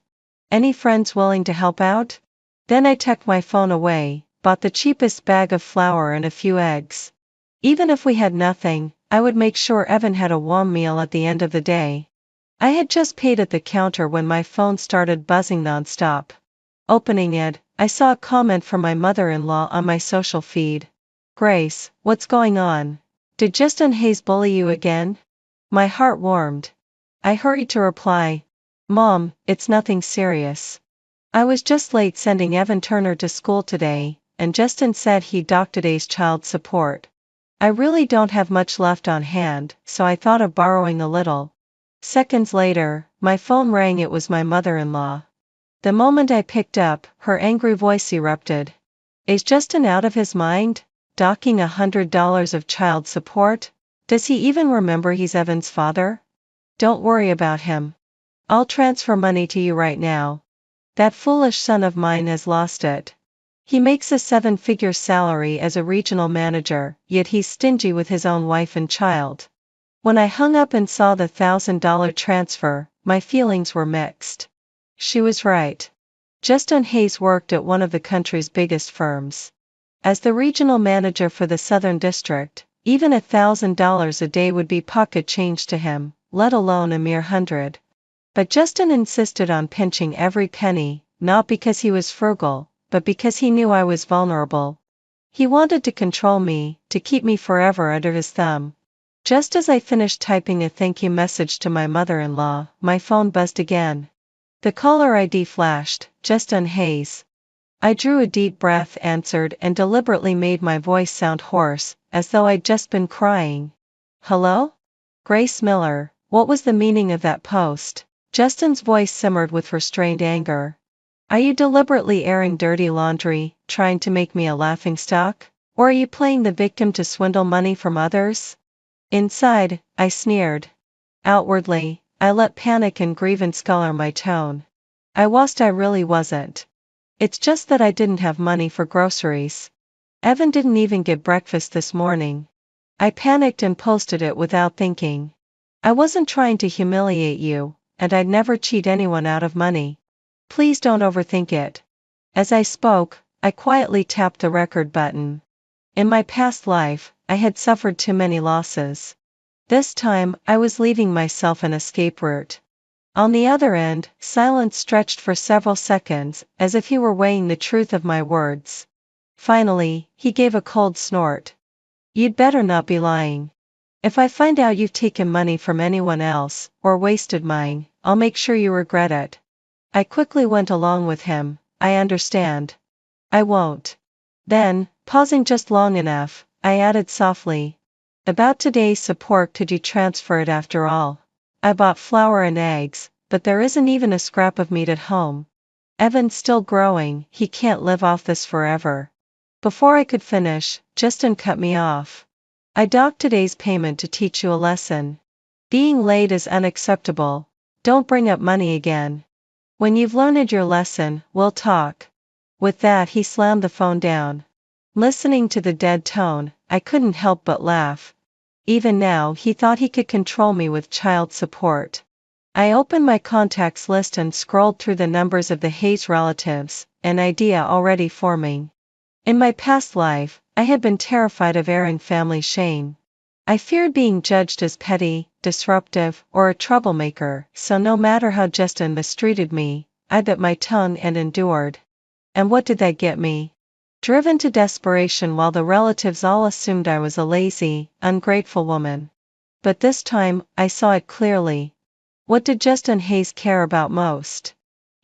Any friends willing to help out?" Then I tucked my phone away, bought the cheapest bag of flour and a few eggs. Even if we had nothing, I would make sure Evan had a warm meal at the end of the day. I had just paid at the counter when my phone started buzzing nonstop. Opening it, I saw a comment from my mother-in-law on my social feed. "Grace, what's going on? Did Justin Hayes bully you again?" My heart warmed. I hurried to reply, "Mom, it's nothing serious. I was just late sending Evan Turner to school today, and Justin said he docked today's child support. I really don't have much left on hand, so I thought of borrowing a little." Seconds later, my phone rang. It was my mother-in-law. The moment I picked up, her angry voice erupted. "Is Justin out of his mind? Docking $100 of child support? Does he even remember he's Evan's father? Don't worry about him. I'll transfer money to you right now. That foolish son of mine has lost it. He makes a 7-figure salary as a regional manager, yet he's stingy with his own wife and child." When I hung up and saw the $1,000 transfer, my feelings were mixed. She was right. Justin Hayes worked at one of the country's biggest firms. As the regional manager for the Southern District, even $1,000 a day would be pocket change to him, let alone a mere 100. But Justin insisted on pinching every penny, not because he was frugal, but because he knew I was vulnerable. He wanted to control me, to keep me forever under his thumb. Just as I finished typing a thank you message to my mother-in-law, my phone buzzed again. The caller ID flashed, Justin Hayes. I drew a deep breath, answered, and deliberately made my voice sound hoarse, as though I'd just been crying. Hello? Grace Miller, what was the meaning of that post? Justin's voice simmered with restrained anger. Are you deliberately airing dirty laundry, trying to make me a laughingstock? Or are you playing the victim to swindle money from others? Inside, I sneered. Outwardly, I let panic and grievance color my tone. I really wasn't. It's just that I didn't have money for groceries. Evan didn't even get breakfast this morning. I panicked and posted it without thinking. I wasn't trying to humiliate you, and I'd never cheat anyone out of money. Please don't overthink it. As I spoke, I quietly tapped the record button. In my past life, I had suffered too many losses. This time, I was leaving myself an escape route. On the other end, silence stretched for several seconds, as if he were weighing the truth of my words. Finally, he gave a cold snort. You'd better not be lying. If I find out you've taken money from anyone else, or wasted mine, I'll make sure you regret it. I quickly went along with him. I understand. I won't. Then, pausing just long enough, I added softly. About today's support, could you transfer it after all? I bought flour and eggs, but there isn't even a scrap of meat at home. Evan's still growing, he can't live off this forever. Before I could finish, Justin cut me off. I docked today's payment to teach you a lesson. Being late is unacceptable. Don't bring up money again. When you've learned your lesson, we'll talk. With that, he slammed the phone down. Listening to the dead tone, I couldn't help but laugh. Even now, he thought he could control me with child support. I opened my contacts list and scrolled through the numbers of the Hayes relatives, an idea already forming. In my past life, I had been terrified of airing family shame. I feared being judged as petty, disruptive, or a troublemaker, so no matter how Justin mistreated me, I bit my tongue and endured. And what did that get me? Driven to desperation while the relatives all assumed I was a lazy, ungrateful woman. But this time, I saw it clearly. What did Justin Hayes care about most?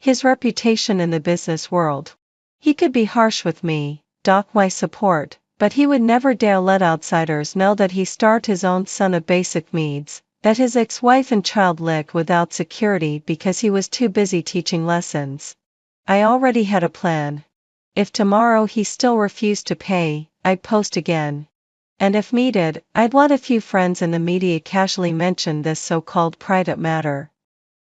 His reputation in the business world. He could be harsh with me, dock my support, but he would never dare let outsiders know that he starved his own son of basic needs, that his ex-wife and child lived without security because he was too busy teaching lessons. I already had a plan. If tomorrow he still refused to pay, I'd post again. And if needed, I'd let a few friends in the media casually mention this so-called private matter.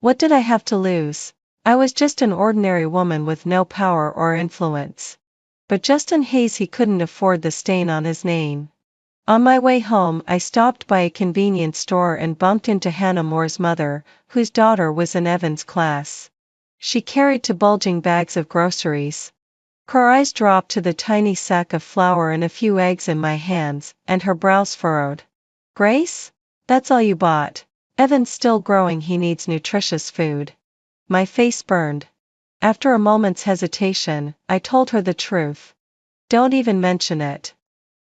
What did I have to lose? I was just an ordinary woman with no power or influence. But Justin Hayes, he couldn't afford the stain on his name. On my way home, I stopped by a convenience store and bumped into Hannah Moore's mother, whose daughter was in Evan's class. She carried two bulging bags of groceries. Her eyes dropped to the tiny sack of flour and a few eggs in my hands, and her brows furrowed. Grace? That's all you bought. Evan's still growing, he needs nutritious food. My face burned. After a moment's hesitation, I told her the truth. Don't even mention it.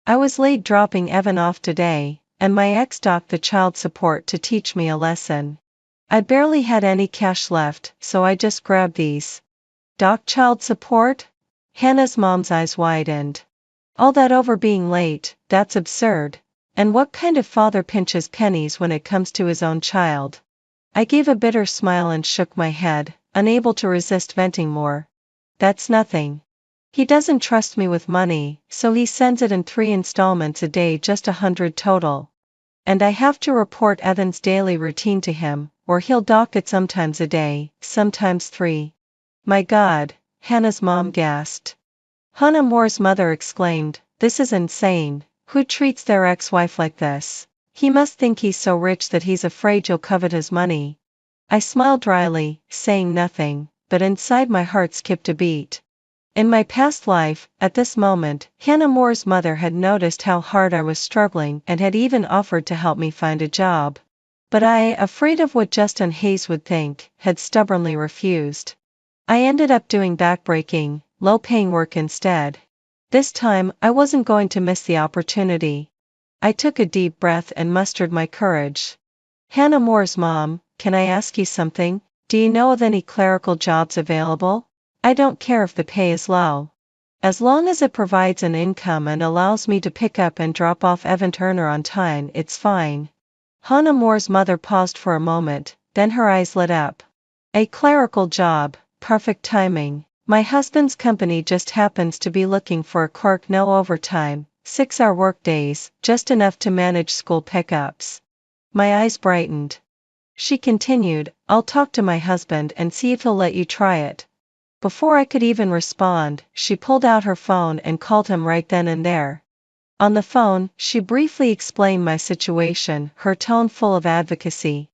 I was late dropping Evan off today, and my ex docked the child support to teach me a lesson. I barely had any cash left, so I just grabbed these. Dock child support? Hannah's mom's eyes widened. All that over being late, that's absurd. And what kind of father pinches pennies when it comes to his own child? I gave a bitter smile and shook my head, unable to resist venting more. That's nothing. He doesn't trust me with money, so he sends it in 3 installments a day, just 100 total. And I have to report Evan's daily routine to him, or he'll dock it sometimes a day, sometimes 3. My God, Hannah's mom gasped. Hannah Moore's mother exclaimed, this is insane. Who treats their ex-wife like this? He must think he's so rich that he's afraid you'll covet his money. I smiled dryly, saying nothing, but inside my heart skipped a beat. In my past life, at this moment, Hannah Moore's mother had noticed how hard I was struggling and had even offered to help me find a job. But I, afraid of what Justin Hayes would think, had stubbornly refused. I ended up doing backbreaking, low-paying work instead. This time, I wasn't going to miss the opportunity. I took a deep breath and mustered my courage. Hannah Moore's mom, can I ask you something? Do you know of any clerical jobs available? I don't care if the pay is low. As long as it provides an income and allows me to pick up and drop off Evan Turner on time, it's fine. Hannah Moore's mother paused for a moment, then her eyes lit up. A clerical job, perfect timing. My husband's company just happens to be looking for a clerk, no overtime, 6-hour workdays, just enough to manage school pickups. My eyes brightened. She continued, I'll talk to my husband and see if he'll let you try it. Before I could even respond, she pulled out her phone and called him right then and there. On the phone, she briefly explained my situation, her tone full of advocacy.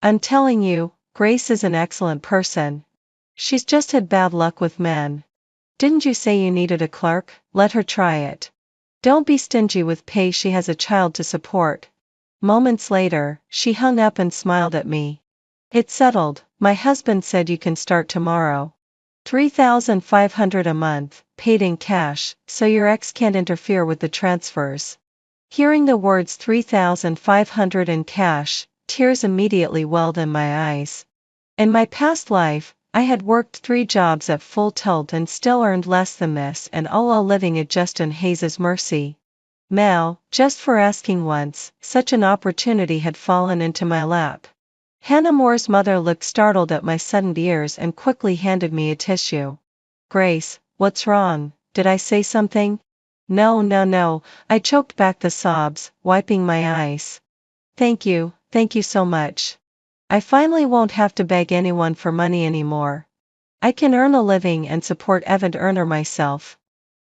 I'm telling you, Grace is an excellent person. She's just had bad luck with men. Didn't you say you needed a clerk? Let her try it. Don't be stingy with pay, she has a child to support. Moments later, she hung up and smiled at me. It's settled, my husband said you can start tomorrow. $3,500 a month, paid in cash, so your ex can't interfere with the transfers. Hearing the words $3,500 in cash, tears immediately welled in my eyes. In my past life, I had worked 3 jobs at full tilt and still earned less than this, and all while living at Justin Hayes' mercy. Now, just for asking once, such an opportunity had fallen into my lap. Hannah Moore's mother looked startled at my sudden ears and quickly handed me a tissue. Grace, what's wrong? Did I say something? No, I choked back the sobs, wiping my eyes. Thank you so much. I finally won't have to beg anyone for money anymore. I can earn a living and support Evan Turner myself.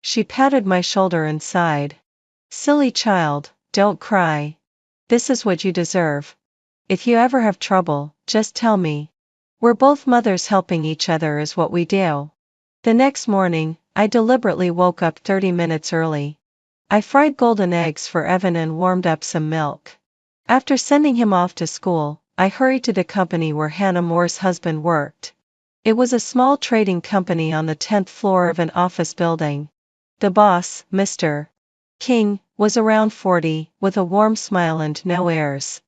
She patted my shoulder and sighed. Silly child, don't cry. This is what you deserve. If you ever have trouble, just tell me. We're both mothers, helping each other is what we do. The next morning, I deliberately woke up 30 minutes early. I fried golden eggs for Evan and warmed up some milk. After sending him off to school, I hurried to the company where Hannah Moore's husband worked. It was a small trading company on the 10th floor of an office building. The boss, Mr. King, was around 40, with a warm smile and no airs.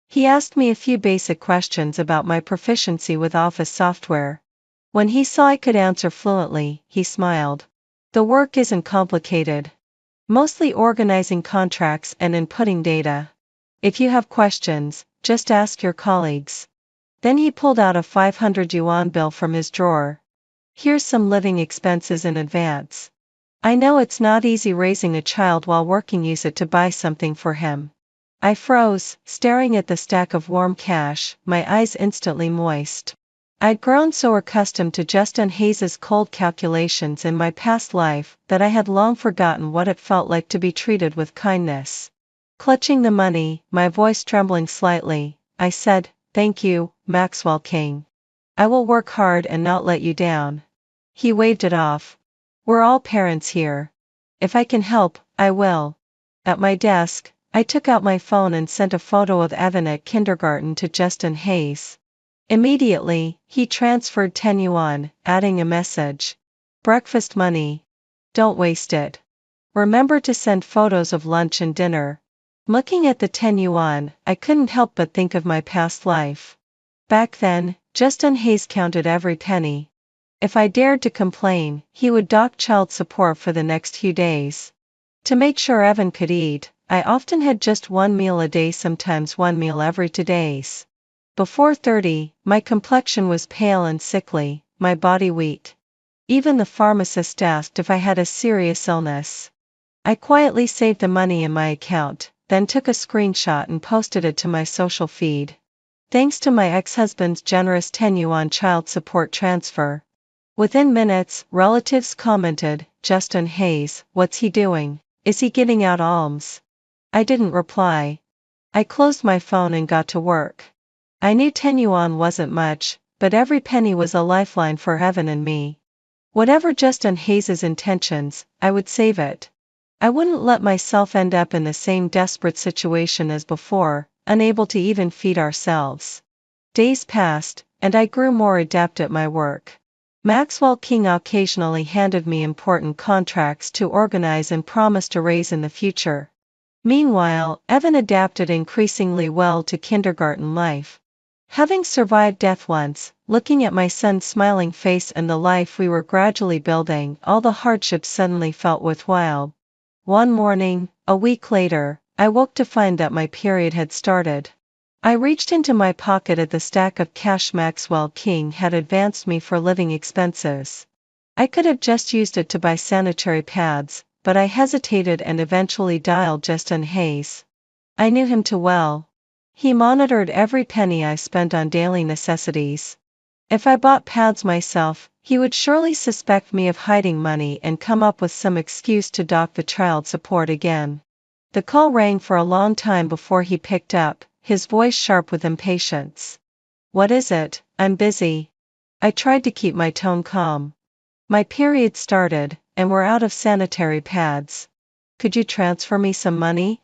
He asked me a few basic questions about my proficiency with office software. When he saw I could answer fluently, he smiled. The work isn't complicated. Mostly organizing contracts and inputting data. If you have questions, just ask your colleagues. Then he pulled out a 500 yuan bill from his drawer. Here's some living expenses in advance. I know it's not easy raising a child while working, use it to buy something for him. I froze, staring at the stack of warm cash, my eyes instantly moist. I'd grown so accustomed to Justin Hayes' cold calculations in my past life that I had long forgotten what it felt like to be treated with kindness. Clutching the money, my voice trembling slightly, I said, Thank you, Maxwell King. I will work hard and not let you down. He waved it off. We're all parents here. If I can help, I will. At my desk, I took out my phone and sent a photo of Evan at kindergarten to Justin Hayes. Immediately, he transferred 10 yuan, adding a message. Breakfast money. Don't waste it. Remember to send photos of lunch and dinner. Looking at the 10 yuan, I couldn't help but think of my past life. Back then, Justin Hayes counted every penny. If I dared to complain, he would dock child support for the next few days. To make sure Evan could eat, I often had just 1 meal a day, sometimes 1 meal every 2 days. Before 30, my complexion was pale and sickly, my body weak. Even the pharmacist asked if I had a serious illness. I quietly saved the money in my account, then took a screenshot and posted it to my social feed. Thanks to my ex-husband's generous 10 yuan child support transfer. Within minutes, relatives commented, Justin Hayes, what's he doing? Is he getting out alms? I didn't reply. I closed my phone and got to work. I knew 10 yuan wasn't much, but every penny was a lifeline for Evan and me. Whatever Justin Hayes' intentions, I would save it. I wouldn't let myself end up in the same desperate situation as before, unable to even feed ourselves. Days passed, and I grew more adept at my work. Maxwell King occasionally handed me important contracts to organize and promised a raise in the future. Meanwhile, Evan adapted increasingly well to kindergarten life. Having survived death once, looking at my son's smiling face and the life we were gradually building, all the hardships suddenly felt worthwhile. One morning, a week later, I woke to find that my period had started. I reached into my pocket at the stack of cash Maxwell King had advanced me for living expenses. I could have just used it to buy sanitary pads, but I hesitated and eventually dialed Justin Hayes. I knew him too well. He monitored every penny I spent on daily necessities. If I bought pads myself, he would surely suspect me of hiding money and come up with some excuse to dock the child support again. The call rang for a long time before he picked up, his voice sharp with impatience. "What is it? I'm busy." I tried to keep my tone calm. "My period started, and we're out of sanitary pads. Could you transfer me some money?"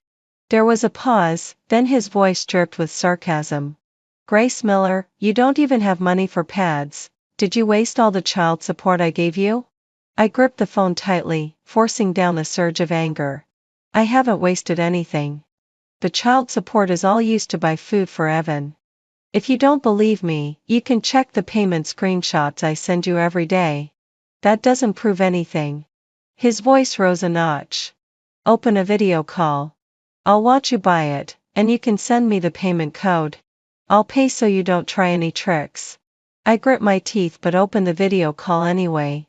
There was a pause, then his voice dripped with sarcasm. "Grace Miller, you don't even have money for pads. Did you waste all the child support I gave you?" I gripped the phone tightly, forcing down a surge of anger. "I haven't wasted anything. The child support is all used to buy food for Evan. If you don't believe me, you can check the payment screenshots I send you every day. That doesn't prove anything." His voice rose a notch. "Open a video call. I'll watch you buy it, and you can send me the payment code. I'll pay so you don't try any tricks." I grit my teeth but opened the video call anyway.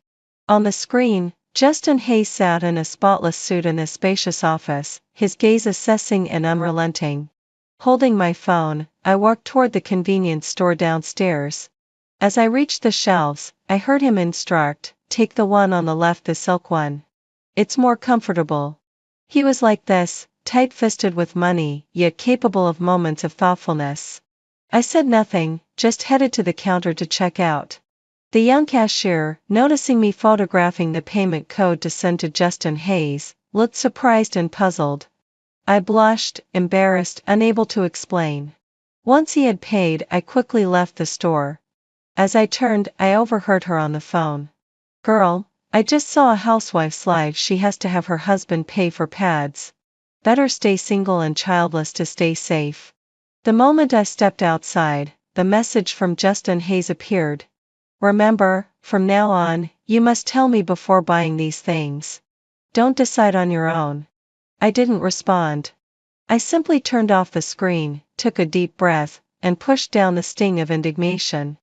On the screen, Justin Hayes sat in a spotless suit in a spacious office, his gaze assessing and unrelenting. Holding my phone, I walked toward the convenience store downstairs. As I reached the shelves, I heard him instruct, "Take the one on the left, the silk one. It's more comfortable." He was like this, tight-fisted with money, yet capable of moments of thoughtfulness. I said nothing, just headed to the counter to check out. The young cashier, noticing me photographing the payment code to send to Justin Hayes, looked surprised and puzzled. I blushed, embarrassed, unable to explain. Once he had paid, I quickly left the store. As I turned, I overheard her on the phone. "Girl, I just saw a housewife slide. She has to have her husband pay for pads. Better stay single and childless to stay safe." The moment I stepped outside, the message from Justin Hayes appeared. "Remember, from now on, you must tell me before buying these things. Don't decide on your own." I didn't respond. I simply turned off the screen, took a deep breath, and pushed down the sting of indignation.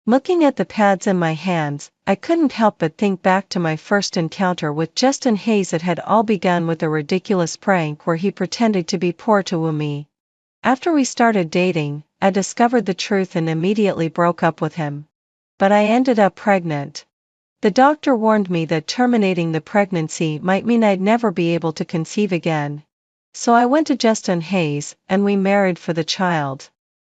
Looking at the pads in my hands, I couldn't help but think back to my first encounter with Justin Hayes. It had all begun with a ridiculous prank where he pretended to be poor to woo me. After we started dating, I discovered the truth and immediately broke up with him. But I ended up pregnant. The doctor warned me that terminating the pregnancy might mean I'd never be able to conceive again. So I went to Justin Hayes, and we married for the child.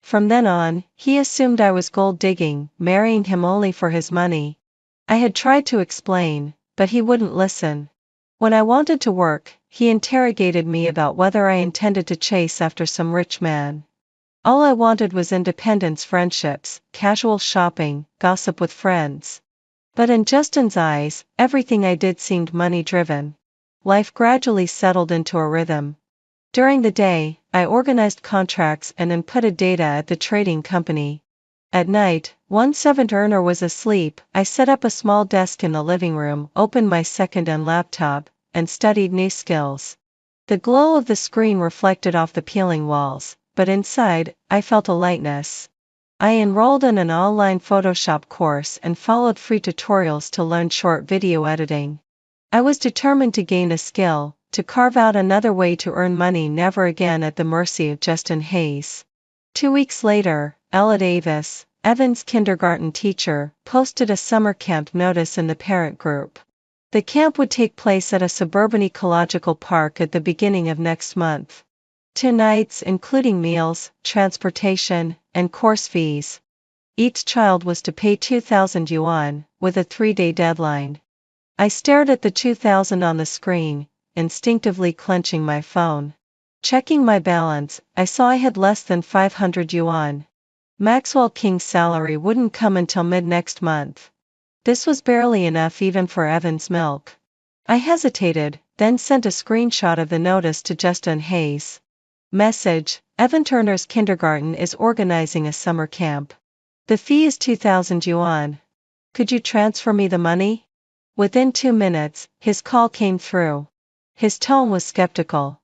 From then on, he assumed I was gold digging, marrying him only for his money. I had tried to explain, but he wouldn't listen. When I wanted to work, he interrogated me about whether I intended to chase after some rich man. All I wanted was independence, friendships, casual shopping, gossip with friends. But in Justin's eyes, everything I did seemed money-driven. Life gradually settled into a rhythm. During the day, I organized contracts and inputted data at the trading company. At night, once seventh earner was asleep, I set up a small desk in the living room, opened my second-hand laptop, and studied new skills. The glow of the screen reflected off the peeling walls, but inside, I felt a lightness. I enrolled in an online Photoshop course and followed free tutorials to learn short video editing. I was determined to gain a skill, to carve out another way to earn money, never again at the mercy of Justin Hayes. 2 weeks later, Ella Davis, Evan's kindergarten teacher, posted a summer camp notice in the parent group. The camp would take place at a suburban ecological park at the beginning of next month. 2 nights, including meals, transportation, and course fees. Each child was to pay 2,000 yuan, with a 3-day deadline. I stared at the 2,000 on the screen, instinctively clenching my phone. Checking my balance, I saw I had less than 500 yuan. Maxwell King's salary wouldn't come until mid-next month. This was barely enough even for Evan's milk. I hesitated, then sent a screenshot of the notice to Justin Hayes. Message: Evan Turner's kindergarten is organizing a summer camp. The fee is 2,000 yuan. Could you transfer me the money? Within 2 minutes, his call came through. His tone was skeptical.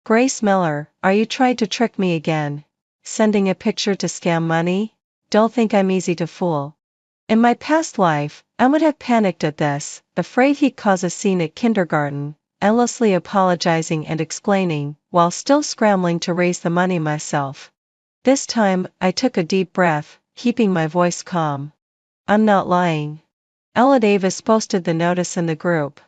Grace Miller, are you trying to trick me again? Sending a picture to scam money? Don't think I'm easy to fool. In my past life, I would have panicked at this, afraid he'd cause a scene at kindergarten, endlessly apologizing and explaining, while still scrambling to raise the money myself. This time, I took a deep breath, keeping my voice calm. I'm not lying. Ella Davis posted the notice in the group.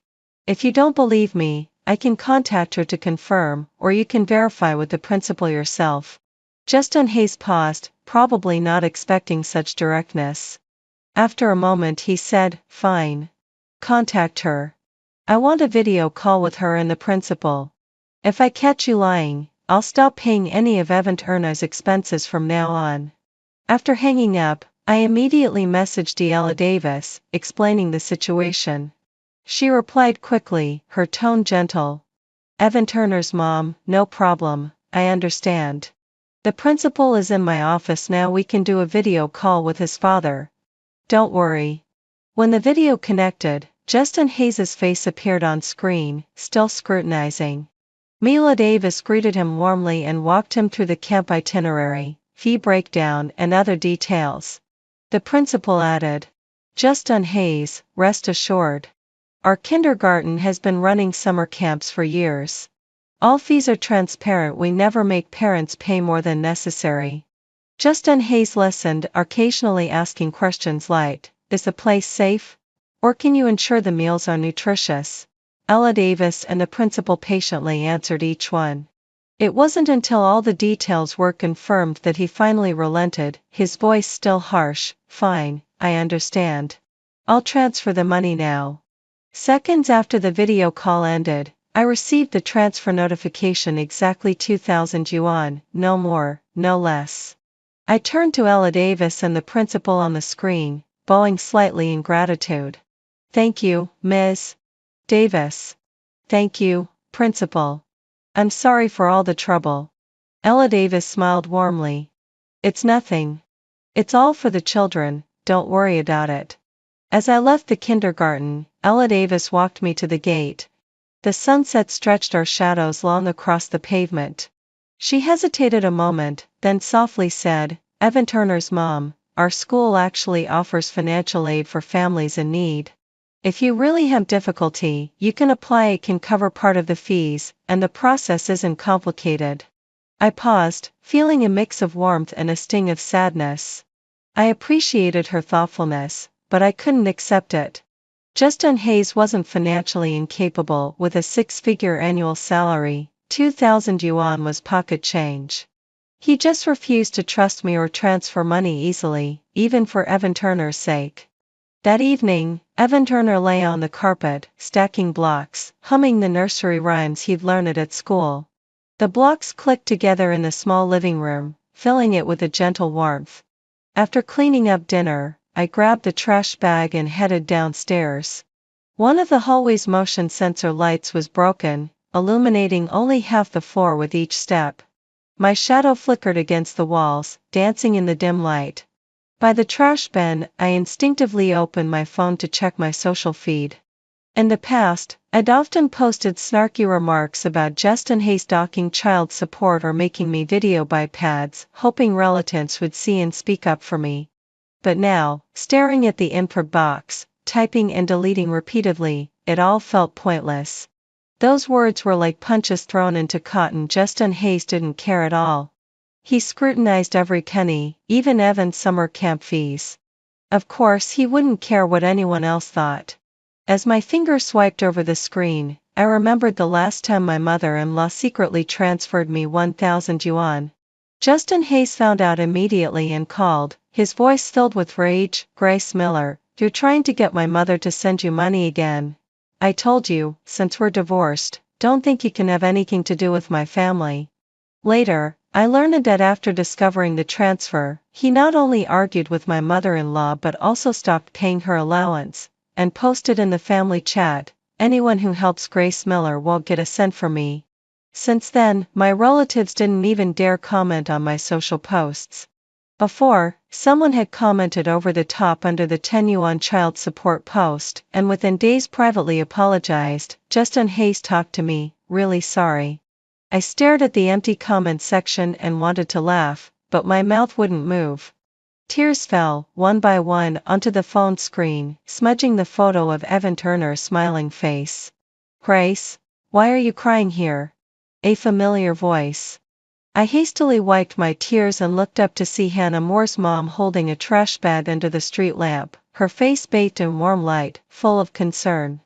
If you don't believe me, I can contact her to confirm, or you can verify with the principal yourself. Justin Hayes paused, probably not expecting such directness. After a moment he said, fine. Contact her. I want a video call with her and the principal. If I catch you lying, I'll stop paying any of Evan Turner's expenses from now on. After hanging up, I immediately messaged Ella Davis, explaining the situation. She replied quickly, her tone gentle. Evan Turner's mom, no problem, I understand. The principal is in my office now, we can do a video call with his father. Don't worry. When the video connected, Justin Hayes' face appeared on screen, still scrutinizing. Mila Davis greeted him warmly and walked him through the camp itinerary, fee breakdown and other details. The principal added, Justin Hayes, rest assured. Our kindergarten has been running summer camps for years. All fees are transparent, we never make parents pay more than necessary. Justin Hayes listened, occasionally asking questions like, is the place safe? Or can you ensure the meals are nutritious? Ella Davis and the principal patiently answered each one. It wasn't until all the details were confirmed that he finally relented, his voice still harsh. Fine, I understand. I'll transfer the money now. Seconds after the video call ended, I received the transfer notification, exactly 2,000 yuan, no more, no less. I turned to Ella Davis and the principal on the screen, bowing slightly in gratitude. Thank you, Ms. Davis. Thank you, Principal. I'm sorry for all the trouble. Ella Davis smiled warmly. It's nothing. It's all for the children, don't worry about it. As I left the kindergarten, Ella Davis walked me to the gate. The sunset stretched our shadows long across the pavement. She hesitated a moment, then softly said, Evan Turner's mom, our school actually offers financial aid for families in need. If you really have difficulty, you can apply, it can cover part of the fees, and the process isn't complicated. I paused, feeling a mix of warmth and a sting of sadness. I appreciated her thoughtfulness, but I couldn't accept it. Justin Hayes wasn't financially incapable. With a 6-figure annual salary, 2,000 yuan was pocket change. He just refused to trust me or transfer money easily, even for Evan Turner's sake. That evening, Evan Turner lay on the carpet, stacking blocks, humming the nursery rhymes he'd learned at school. The blocks clicked together in the small living room, filling it with a gentle warmth. After cleaning up dinner, I grabbed the trash bag and headed downstairs. One of the hallway's motion sensor lights was broken, illuminating only half the floor with each step. My shadow flickered against the walls, dancing in the dim light. By the trash bin, I instinctively opened my phone to check my social feed. In the past, I'd often posted snarky remarks about Justin Hayes docking child support or making me video bipads, hoping relatives would see and speak up for me. But now, staring at the input box, typing and deleting repeatedly, it all felt pointless. Those words were like punches thrown into cotton. Justin Hayes didn't care at all. He scrutinized every penny, even Evan's summer camp fees. Of course he wouldn't care what anyone else thought. As my finger swiped over the screen, I remembered the last time my mother-in-law secretly transferred me 1,000 yuan. Justin Hayes found out immediately and called, his voice filled with rage. Grace Miller, you're trying to get my mother to send you money again. I told you, since we're divorced, don't think you can have anything to do with my family. Later, I learned that after discovering the transfer, he not only argued with my mother-in-law but also stopped paying her allowance, and posted in the family chat, anyone who helps Grace Miller won't get a cent from me. Since then, my relatives didn't even dare comment on my social posts. Before, someone had commented over the top under the 10 yuan child support post, and within days privately apologized. Justin Hayes talked to me, really sorry. I stared at the empty comment section and wanted to laugh, but my mouth wouldn't move. Tears fell, one by one, onto the phone screen, smudging the photo of Evan Turner's smiling face. Grace, why are you crying here? A familiar voice. I hastily wiped my tears and looked up to see Hannah Moore's mom holding a trash bag under the street lamp, her face bathed in warm light, full of concern.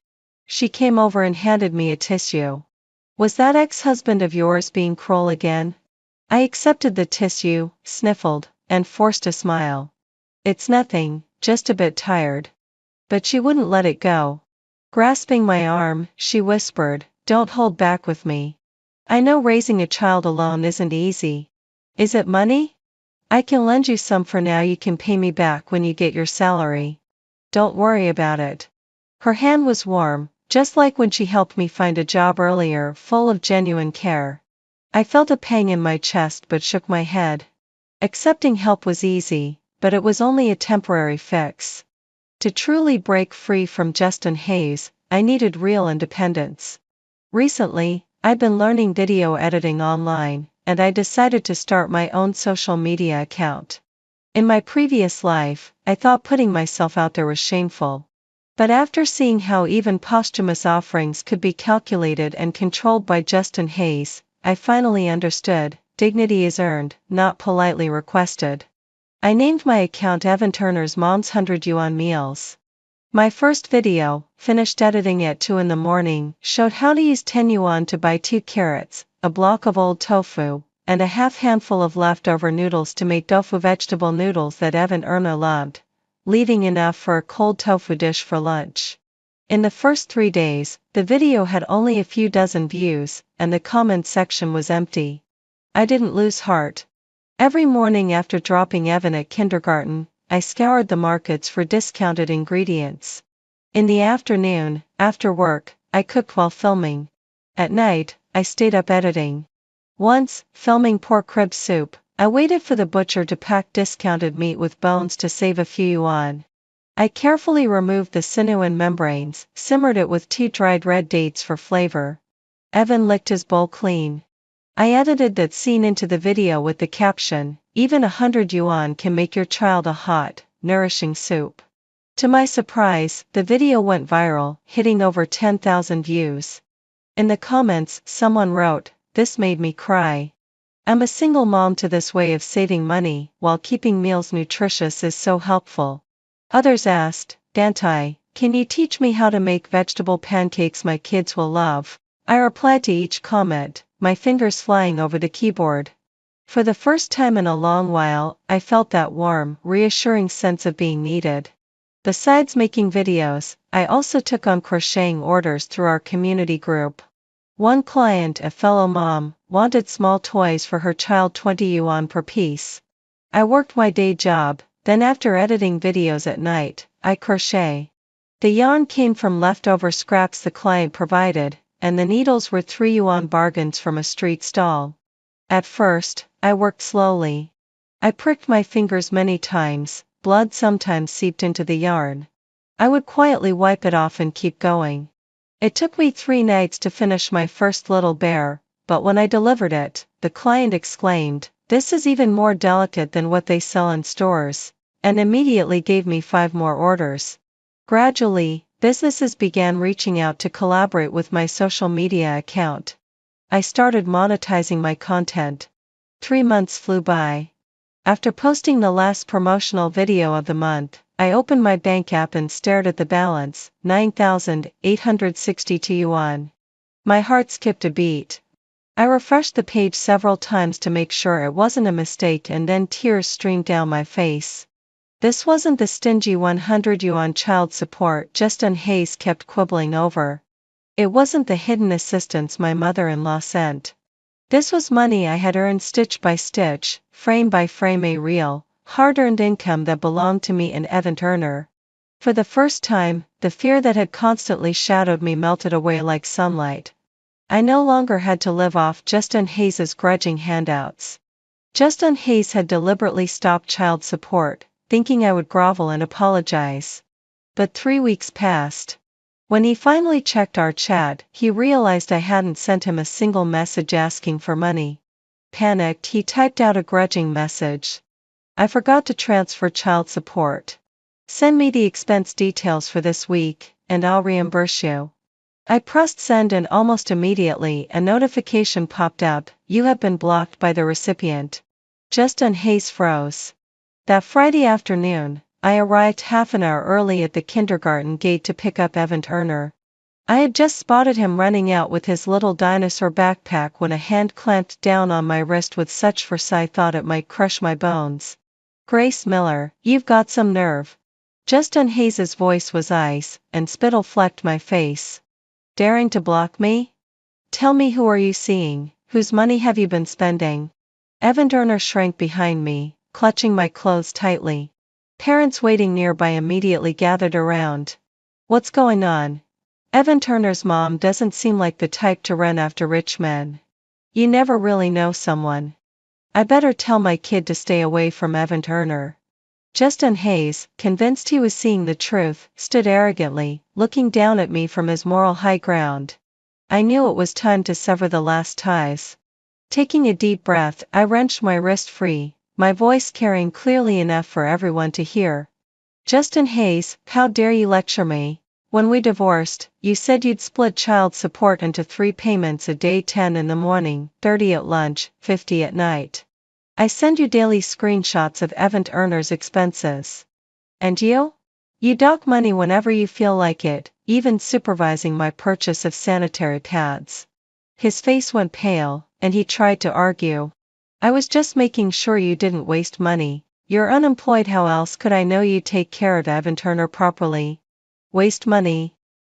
She came over and handed me a tissue. Was that ex-husband of yours being cruel again? I accepted the tissue, sniffled, and forced a smile. It's nothing, just a bit tired. But she wouldn't let it go. Grasping my arm, she whispered, don't hold back with me. I know raising a child alone isn't easy. Is it money? I can lend you some for now, you can pay me back when you get your salary. Don't worry about it. Her hand was warm, just like when she helped me find a job earlier, full of genuine care. I felt a pang in my chest but shook my head. Accepting help was easy, but it was only a temporary fix. To truly break free from Justin Hayes, I needed real independence. Recently, I've been learning video editing online, and I decided to start my own social media account. In my previous life, I thought putting myself out there was shameful. But after seeing how even posthumous offerings could be calculated and controlled by Justin Hayes, I finally understood, dignity is earned, not politely requested. I named my account Evan Turner's Mom's 100 Yuan Meals. My first video, finished editing at 2 in the morning, showed how to use 10 yuan to buy 2 carrots, a block of old tofu, and a half handful of leftover noodles to make tofu vegetable noodles that Evan Erna loved, leaving enough for a cold tofu dish for lunch. In the first 3 days, the video had only a few dozen views, and the comment section was empty. I didn't lose heart. Every morning after dropping Evan at kindergarten, I scoured the markets for discounted ingredients. In the afternoon, after work, I cooked while filming. At night, I stayed up editing. Once, filming pork rib soup, I waited for the butcher to pack discounted meat with bones to save a few yuan. I carefully removed the sinew and membranes, simmered it with 2 dried red dates for flavor. Evan licked his bowl clean. I edited that scene into the video with the caption, even 100 yuan can make your child a hot, nourishing soup. To my surprise, the video went viral, hitting over 10,000 views. In the comments, someone wrote, this made me cry. I'm a single mom, to this way of saving money, while keeping meals nutritious is so helpful. Others asked, Bantai, can you teach me how to make vegetable pancakes my kids will love? I replied to each comment, my fingers flying over the keyboard. For the first time in a long while, I felt that warm, reassuring sense of being needed. Besides making videos, I also took on crocheting orders through our community group. One client, a fellow mom, wanted small toys for her child, 20 yuan per piece. I worked my day job, then after editing videos at night, I crochet. The yarn came from leftover scraps the client provided, and the needles were 3 yuan bargains from a street stall. At first, I worked slowly. I pricked my fingers many times, blood sometimes seeped into the yarn. I would quietly wipe it off and keep going. It took me 3 nights to finish my first little bear, but when I delivered it, the client exclaimed, this is even more delicate than what they sell in stores, and immediately gave me 5 more orders. Gradually, businesses began reaching out to collaborate with my social media account. I started monetizing my content. 3 months flew by. After posting the last promotional video of the month, I opened my bank app and stared at the balance, 9,862 yuan. My heart skipped a beat. I refreshed the page several times to make sure it wasn't a mistake, and then tears streamed down my face. This wasn't the stingy 100 yuan child support Justin Hayes kept quibbling over. It wasn't the hidden assistance my mother-in-law sent. This was money I had earned stitch by stitch, frame by frame, a real, hard-earned income that belonged to me and Evan Turner. For the first time, the fear that had constantly shadowed me melted away like sunlight. I no longer had to live off Justin Hayes's grudging handouts. Justin Hayes had deliberately stopped child support, thinking I would grovel and apologize. But 3 weeks passed. When he finally checked our chat, he realized I hadn't sent him a single message asking for money. Panicked, he typed out a grudging message. I forgot to transfer child support. Send me the expense details for this week, and I'll reimburse you. I pressed send and almost immediately a notification popped up, you have been blocked by the recipient. Justin Hayes froze. That Friday afternoon, I arrived half an hour early at the kindergarten gate to pick up Evan Turner. I had just spotted him running out with his little dinosaur backpack when a hand clamped down on my wrist with such force I thought it might crush my bones. Grace Miller, you've got some nerve. Justin Hayes's voice was ice, and spittle flecked my face. Daring to block me? Tell me, who are you seeing? Whose money have you been spending? Evan Turner shrank behind me, clutching my clothes tightly. Parents waiting nearby immediately gathered around. What's going on? Evan Turner's mom doesn't seem like the type to run after rich men. You never really know someone. I better tell my kid to stay away from Evan Turner. Justin Hayes, convinced he was seeing the truth, stood arrogantly, looking down at me from his moral high ground. I knew it was time to sever the last ties. Taking a deep breath, I wrenched my wrist free, my voice carrying clearly enough for everyone to hear. Justin Hayes, how dare you lecture me? When we divorced, you said you'd split child support into 3 payments a day, 10 in the morning, 30 at lunch, 50 at night. I send you daily screenshots of Evan Turner's expenses. And you? You dock money whenever you feel like it, even supervising my purchase of sanitary pads. His face went pale, and he tried to argue. I was just making sure you didn't waste money. You're unemployed, how else could I know you take care of Evan Turner properly? Waste money?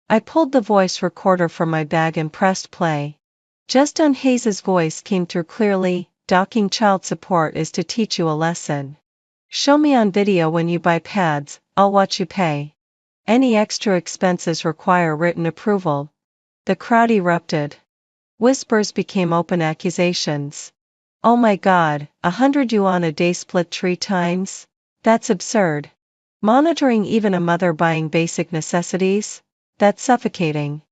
I pulled the voice recorder from my bag and pressed play. Justin Hayes's voice came through clearly. Docking child support is to teach you a lesson. Show me on video when you buy pads, I'll watch you pay. Any extra expenses require written approval. The crowd erupted. Whispers became open accusations. Oh my God, 100 yuan a day split 3 times? That's absurd. Monitoring even a mother buying basic necessities? That's suffocating.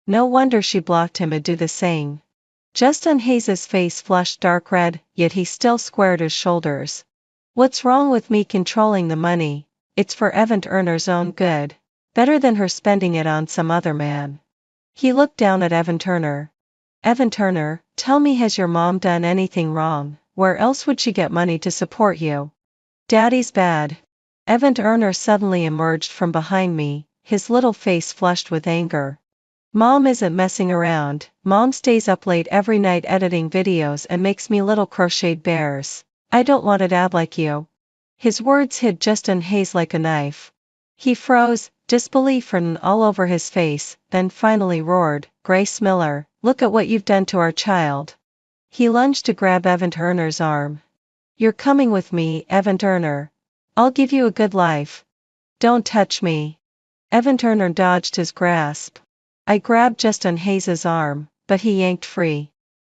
No wonder she blocked him. I'd do the same. Justin Hayes's face flushed dark red, yet he still squared his shoulders. What's wrong with me controlling the money? It's for Evan Turner's own good. Better than her spending it on some other man. He looked down at Evan Turner. Evan Turner, tell me, has your mom done anything wrong? Where else would she get money to support you? Daddy's bad. Evan Turner suddenly emerged from behind me, his little face flushed with anger. Mom isn't messing around. Mom stays up late every night editing videos and makes me little crocheted bears. I don't want a dad like you. His words hit Justin Hayes like a knife. He froze, disbelief written all over his face, then finally roared, Grace Miller, look at what you've done to our child. He lunged to grab Evan Turner's arm. You're coming with me, Evan Turner. I'll give you a good life. Don't touch me. Evan Turner dodged his grasp. I grabbed Justin Hayes's arm, but he yanked free.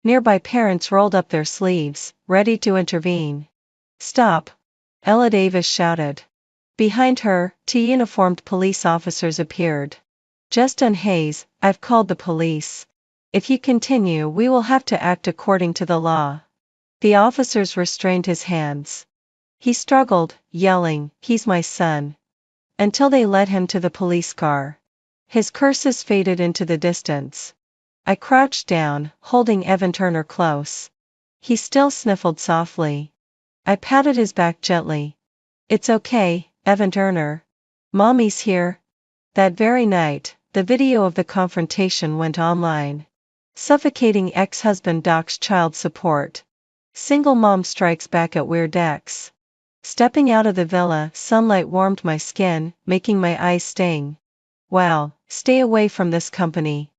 Nearby parents rolled up their sleeves, ready to intervene. Stop! Ella Davis shouted. Behind her, 2 uniformed police officers appeared. Justin Hayes, I've called the police. If you continue, we will have to act according to the law. The officers restrained his hands. He struggled, yelling, he's my son. Until they led him to the police car. His curses faded into the distance. I crouched down, holding Evan Turner close. He still sniffled softly. I patted his back gently. It's okay, Evan Turner. Mommy's here. That very night, the video of the confrontation went online. Suffocating ex-husband docks child support. Single mom strikes back at weird ex. Stepping out of the villa, sunlight warmed my skin, making my eyes sting. Wow, stay away from this company.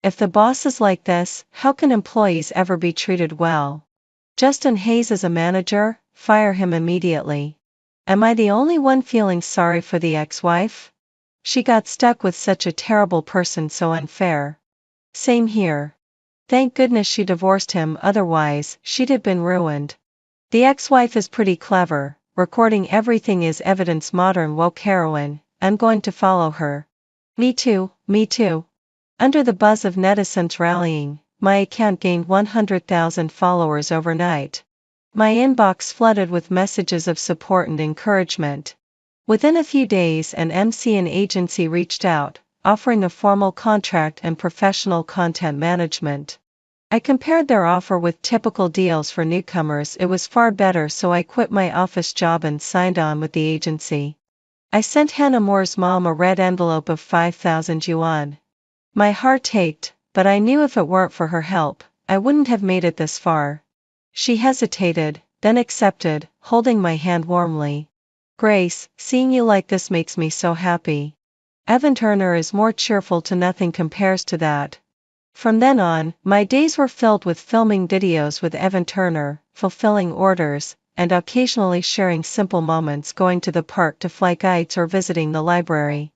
If the boss is like this, how can employees ever be treated well? Justin Hayes is a manager, fire him immediately. Am I the only one feeling sorry for the ex-wife? She got stuck with such a terrible person, so unfair. Same here. Thank goodness she divorced him, otherwise, she'd have been ruined. The ex-wife is pretty clever, recording everything is evidence. Modern woke heroine, I'm going to follow her. Me too, me too. Under the buzz of netizens rallying, my account gained 100,000 followers overnight. My inbox flooded with messages of support and encouragement. Within a few days, an MC and agency reached out, offering a formal contract and professional content management. I compared their offer with typical deals for newcomers. It was far better, so I quit my office job and signed on with the agency. I sent Hannah Moore's mom a red envelope of 5,000 yuan. My heart ached, but I knew if it weren't for her help, I wouldn't have made it this far. She hesitated, then accepted, holding my hand warmly. Grace, seeing you like this makes me so happy. Evan Turner is more cheerful to nothing compares to that. From then on, my days were filled with filming videos with Evan Turner, fulfilling orders, and occasionally sharing simple moments, going to the park to fly kites or visiting the library.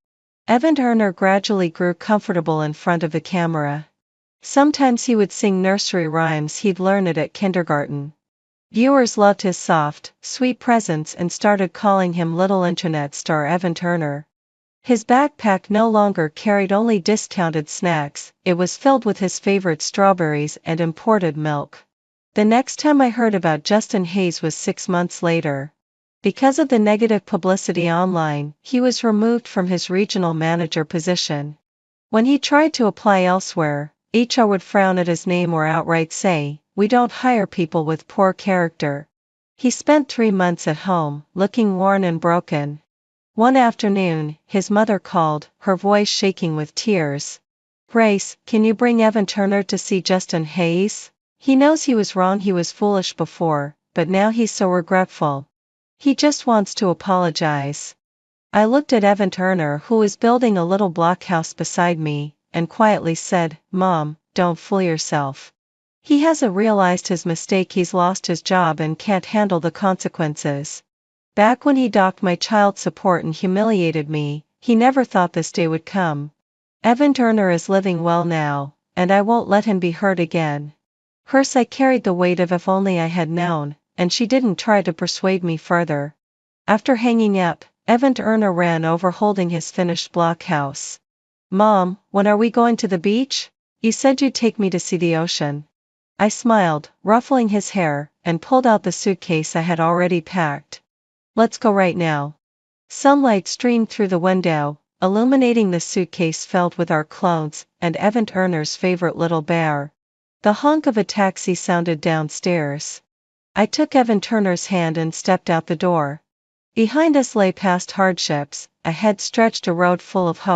Evan Turner gradually grew comfortable in front of the camera. Sometimes he would sing nursery rhymes he'd learned at kindergarten. Viewers loved his soft, sweet presence and started calling him Little Internet Star Evan Turner. His backpack no longer carried only discounted snacks, it was filled with his favorite strawberries and imported milk. The next time I heard about Justin Hayes was 6 months later. Because of the negative publicity online, he was removed from his regional manager position. When he tried to apply elsewhere, HR would frown at his name or outright say, "We don't hire people with poor character." He spent 3 months at home, looking worn and broken. One afternoon, his mother called, her voice shaking with tears. "Grace, can you bring Evan Turner to see Justin Hayes? He knows he was wrong, he was foolish before, but now he's so regretful. He just wants to apologize." I looked at Evan Turner, who was building a little blockhouse beside me, and quietly said, "Mom, don't fool yourself. He hasn't realized his mistake, he's lost his job and can't handle the consequences. Back when he docked my child support and humiliated me, he never thought this day would come. Evan Turner is living well now, and I won't let him be hurt again." Her sigh carried the weight of "if only I had known," and she didn't try to persuade me further. After hanging up, Evan Turner ran over holding his finished blockhouse. "Mom, when are we going to the beach? You said you'd take me to see the ocean." I smiled, ruffling his hair, and pulled out the suitcase I had already packed. "Let's go right now." Sunlight streamed through the window, illuminating the suitcase filled with our clothes, and Evan Turner's favorite little bear. The honk of a taxi sounded downstairs. I took Evan Turner's hand and stepped out the door. Behind us lay past hardships, ahead stretched a road full of hope.